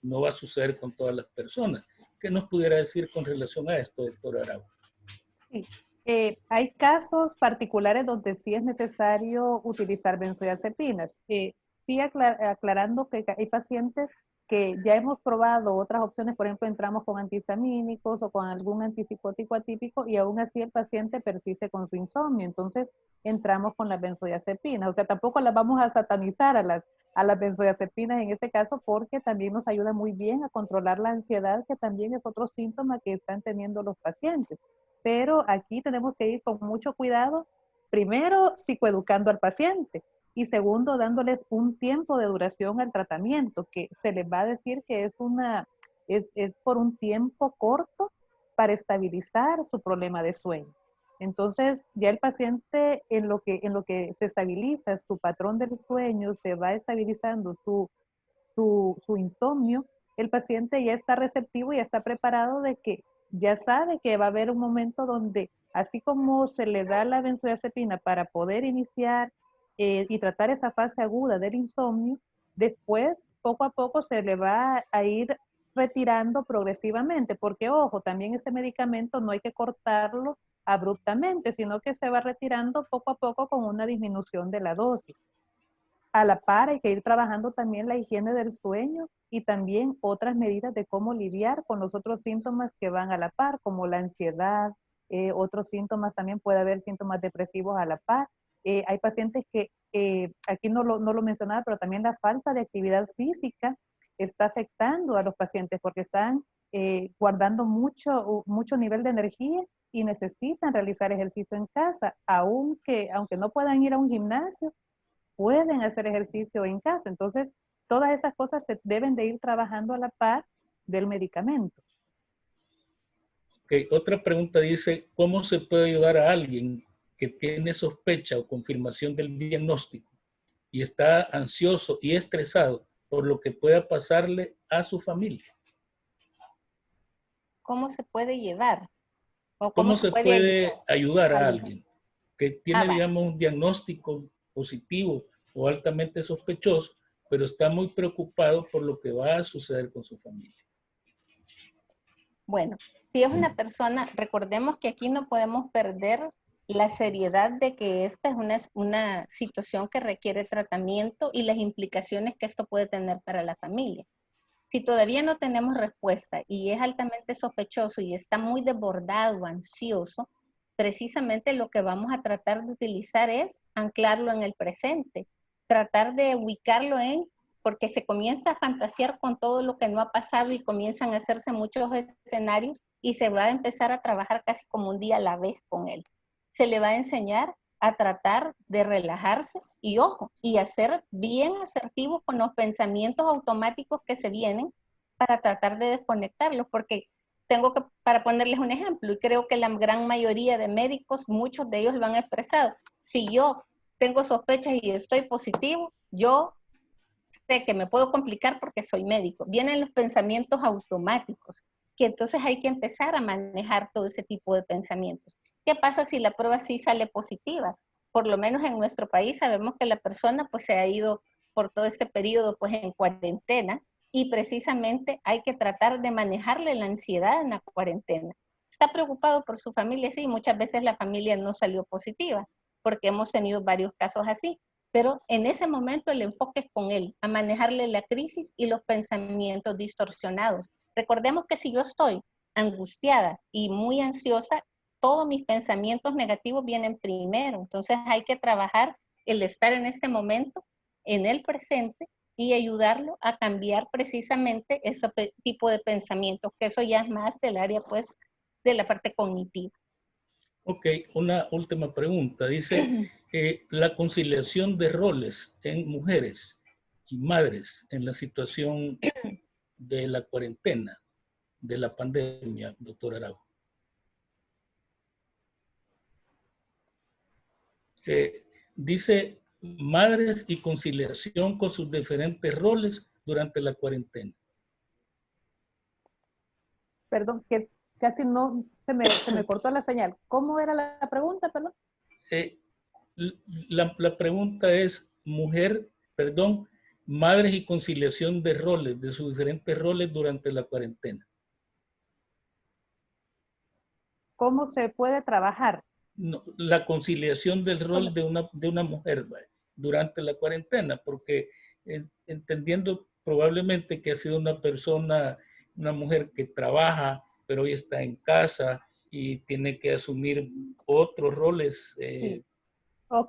no va a suceder con todas las personas. ¿Qué nos pudiera decir con relación a esto, doctor Arau? Sí. Hay casos particulares donde sí es necesario utilizar benzodiazepinas. Sí aclarando que hay pacientes que ya hemos probado otras opciones, por ejemplo, entramos con antihistamínicos o con algún antipsicótico atípico y aún así el paciente persiste con su insomnio. Entonces entramos con las benzodiazepinas. O sea, tampoco las vamos a satanizar a las benzodiazepinas en este caso porque también nos ayuda muy bien a controlar la ansiedad, que también es otro síntoma que están teniendo los pacientes. Pero aquí tenemos que ir con mucho cuidado, primero psicoeducando al paciente y segundo dándoles un tiempo de duración al tratamiento, que se les va a decir que es por un tiempo corto para estabilizar su problema de sueño. Entonces ya el paciente en lo que se estabiliza su patrón del sueño, se va estabilizando su insomnio, el paciente ya está receptivo y ya está preparado de que ya sabe que va a haber un momento donde, así como se le da la benzodiazepina para poder iniciar y tratar esa fase aguda del insomnio, después, poco a poco, se le va a ir retirando progresivamente, porque ojo, también este medicamento no hay que cortarlo abruptamente, sino que se va retirando poco a poco con una disminución de la dosis. A la par hay que ir trabajando también la higiene del sueño y también otras medidas de cómo lidiar con los otros síntomas que van a la par, como la ansiedad, otros síntomas, también puede haber síntomas depresivos a la par. Hay pacientes que, aquí no lo mencionaba, pero también la falta de actividad física está afectando a los pacientes porque están guardando mucho nivel de energía y necesitan realizar ejercicio en casa, aunque no puedan ir a un gimnasio, pueden hacer ejercicio en casa. Entonces, todas esas cosas se deben de ir trabajando a la par del medicamento. Okay. Otra pregunta dice, ¿cómo se puede ayudar a alguien que tiene sospecha o confirmación del diagnóstico y está ansioso y estresado por lo que pueda pasarle a su familia? ¿Cómo se puede llevar? ¿O ¿Cómo se puede ayudar a alguien que tiene, digamos, un diagnóstico positivo o altamente sospechoso, pero está muy preocupado por lo que va a suceder con su familia? Bueno, si es una persona, recordemos que aquí no podemos perder la seriedad de que esta es una situación que requiere tratamiento y las implicaciones que esto puede tener para la familia. Si todavía no tenemos respuesta y es altamente sospechoso y está muy desbordado, ansioso, precisamente lo que vamos a tratar de utilizar es anclarlo en el presente, tratar de ubicarlo en porque se comienza a fantasear con todo lo que no ha pasado y comienzan a hacerse muchos escenarios y se va a empezar a trabajar casi como un día a la vez con él. Se le va a enseñar a tratar de relajarse y ojo, y a ser bien asertivo con los pensamientos automáticos que se vienen para tratar de desconectarlos, porque para ponerles un ejemplo, y creo que la gran mayoría de médicos, muchos de ellos lo han expresado, si yo tengo sospechas y estoy positivo, yo sé que me puedo complicar porque soy médico. Vienen los pensamientos automáticos, que entonces hay que empezar a manejar todo ese tipo de pensamientos. ¿Qué pasa si la prueba sí sale positiva? Por lo menos en nuestro país sabemos que la persona pues se ha ido por todo este periodo pues en cuarentena y precisamente hay que tratar de manejarle la ansiedad en la cuarentena. Está preocupado por su familia, sí, muchas veces la familia no salió positiva porque hemos tenido varios casos así, pero en ese momento el enfoque es con él, a manejarle la crisis y los pensamientos distorsionados. Recordemos que si yo estoy angustiada y muy ansiosa, todos mis pensamientos negativos vienen primero. Entonces hay que trabajar el estar en este momento, en el presente, y ayudarlo a cambiar precisamente ese tipo de pensamientos, que eso ya es más del área, pues, de la parte cognitiva. Ok, una última pregunta. Dice, la conciliación de roles en mujeres y madres en la situación de la cuarentena, de la pandemia, doctor Araujo. Dice, madres y conciliación con sus diferentes roles durante la cuarentena. Perdón, que casi no se me cortó la señal. ¿Cómo era la pregunta, perdón? La pregunta es, madres y conciliación de roles, de sus diferentes roles durante la cuarentena. ¿Cómo se puede trabajar? No, la conciliación del rol de una mujer durante la cuarentena, porque entendiendo probablemente que ha sido una mujer que trabaja, pero hoy está en casa y tiene que asumir otros roles. Sí.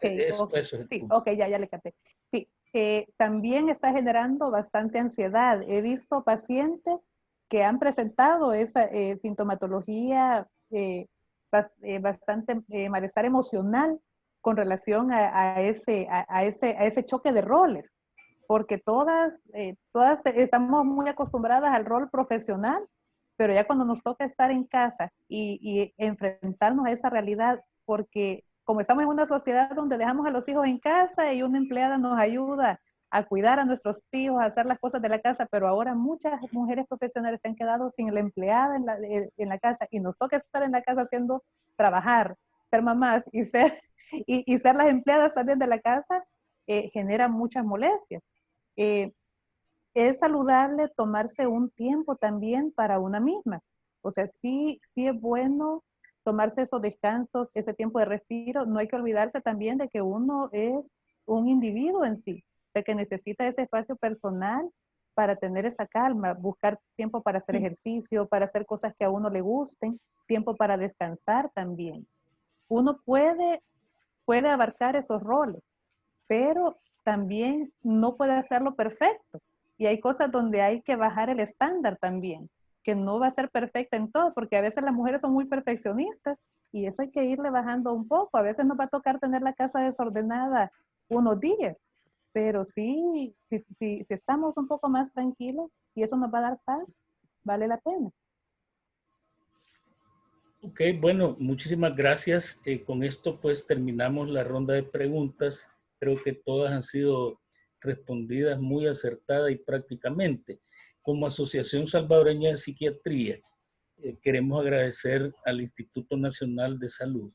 Eso es sí, ok, ya le capté. Sí, también está generando bastante ansiedad. He visto pacientes que han presentado esa sintomatología bastante malestar emocional con relación a ese choque de roles, porque todas estamos muy acostumbradas al rol profesional, pero ya cuando nos toca estar en casa y enfrentarnos a esa realidad, porque como estamos en una sociedad donde dejamos a los hijos en casa y una empleada nos ayuda a cuidar a nuestros hijos, a hacer las cosas de la casa, pero ahora muchas mujeres profesionales se han quedado sin la empleada en la casa y nos toca estar en la casa haciendo trabajar, ser mamás y ser las empleadas también de la casa, genera muchas molestias. Es saludable tomarse un tiempo también para una misma. O sea, sí es bueno tomarse esos descansos, ese tiempo de respiro. No hay que olvidarse también de que uno es un individuo en sí, de que necesita ese espacio personal para tener esa calma, buscar tiempo para hacer ejercicio, para hacer cosas que a uno le gusten, tiempo para descansar también. Uno puede abarcar esos roles, pero también no puede hacerlo perfecto. Y hay cosas donde hay que bajar el estándar también, que no va a ser perfecta en todo, porque a veces las mujeres son muy perfeccionistas y eso hay que irle bajando un poco. A veces nos va a tocar tener la casa desordenada unos días, pero si estamos un poco más tranquilos y eso nos va a dar paz, vale la pena. Ok, bueno, muchísimas gracias. Con esto pues terminamos la ronda de preguntas. Creo que todas han sido respondidas muy acertada y prácticamente. Como Asociación Salvadoreña de Psiquiatría, queremos agradecer al Instituto Nacional de Salud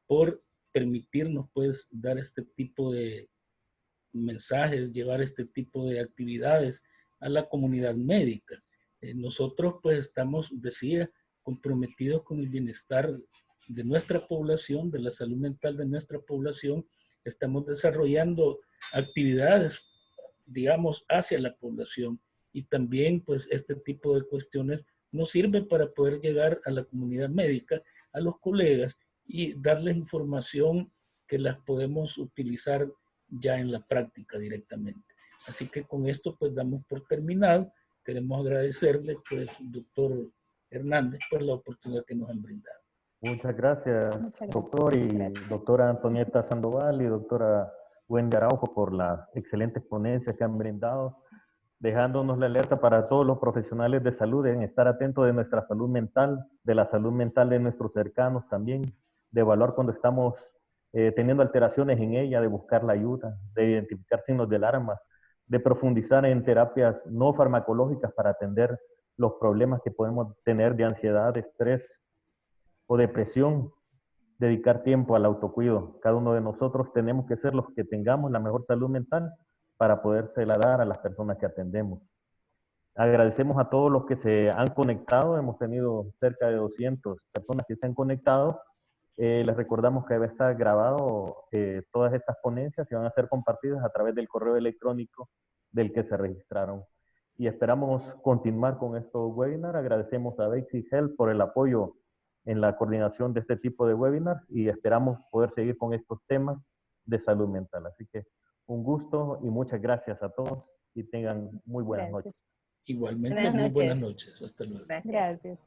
por permitirnos pues dar este tipo de mensajes, llevar este tipo de actividades a la comunidad médica. Nosotros pues estamos, decía, comprometidos con el bienestar de nuestra población, de la salud mental de nuestra población. Estamos desarrollando actividades, digamos, hacia la población y también pues este tipo de cuestiones nos sirve para poder llegar a la comunidad médica, a los colegas y darles información que las podemos utilizar ya en la práctica directamente. Así que con esto pues damos por terminado. Queremos agradecerle pues, doctor Hernández, por la oportunidad que nos han brindado. Muchas gracias, Muchas gracias. doctor, y doctora Antonieta Sandoval y doctora Wendy Araujo por las excelentes ponencias que han brindado, dejándonos la alerta para todos los profesionales de salud en estar atentos de nuestra salud mental, de la salud mental de nuestros cercanos también, de evaluar cuando estamos teniendo alteraciones en ella, de buscar la ayuda, de identificar signos de alarma, de profundizar en terapias no farmacológicas para atender los problemas que podemos tener de ansiedad, de estrés o depresión, dedicar tiempo al autocuido. Cada uno de nosotros tenemos que ser los que tengamos la mejor salud mental para podérsela dar a las personas que atendemos. Agradecemos a todos los que se han conectado. Hemos tenido cerca de 200 personas que se han conectado. Les recordamos que va a estar grabado todas estas ponencias y van a ser compartidas a través del correo electrónico del que se registraron. Y esperamos continuar con estos webinars. Agradecemos a Basic Health por el apoyo en la coordinación de este tipo de webinars y esperamos poder seguir con estos temas de salud mental. Así que un gusto y muchas gracias a todos y tengan muy buenas noches. Igualmente, Buenas muy buenas noches. noches. Hasta luego. Gracias. Gracias.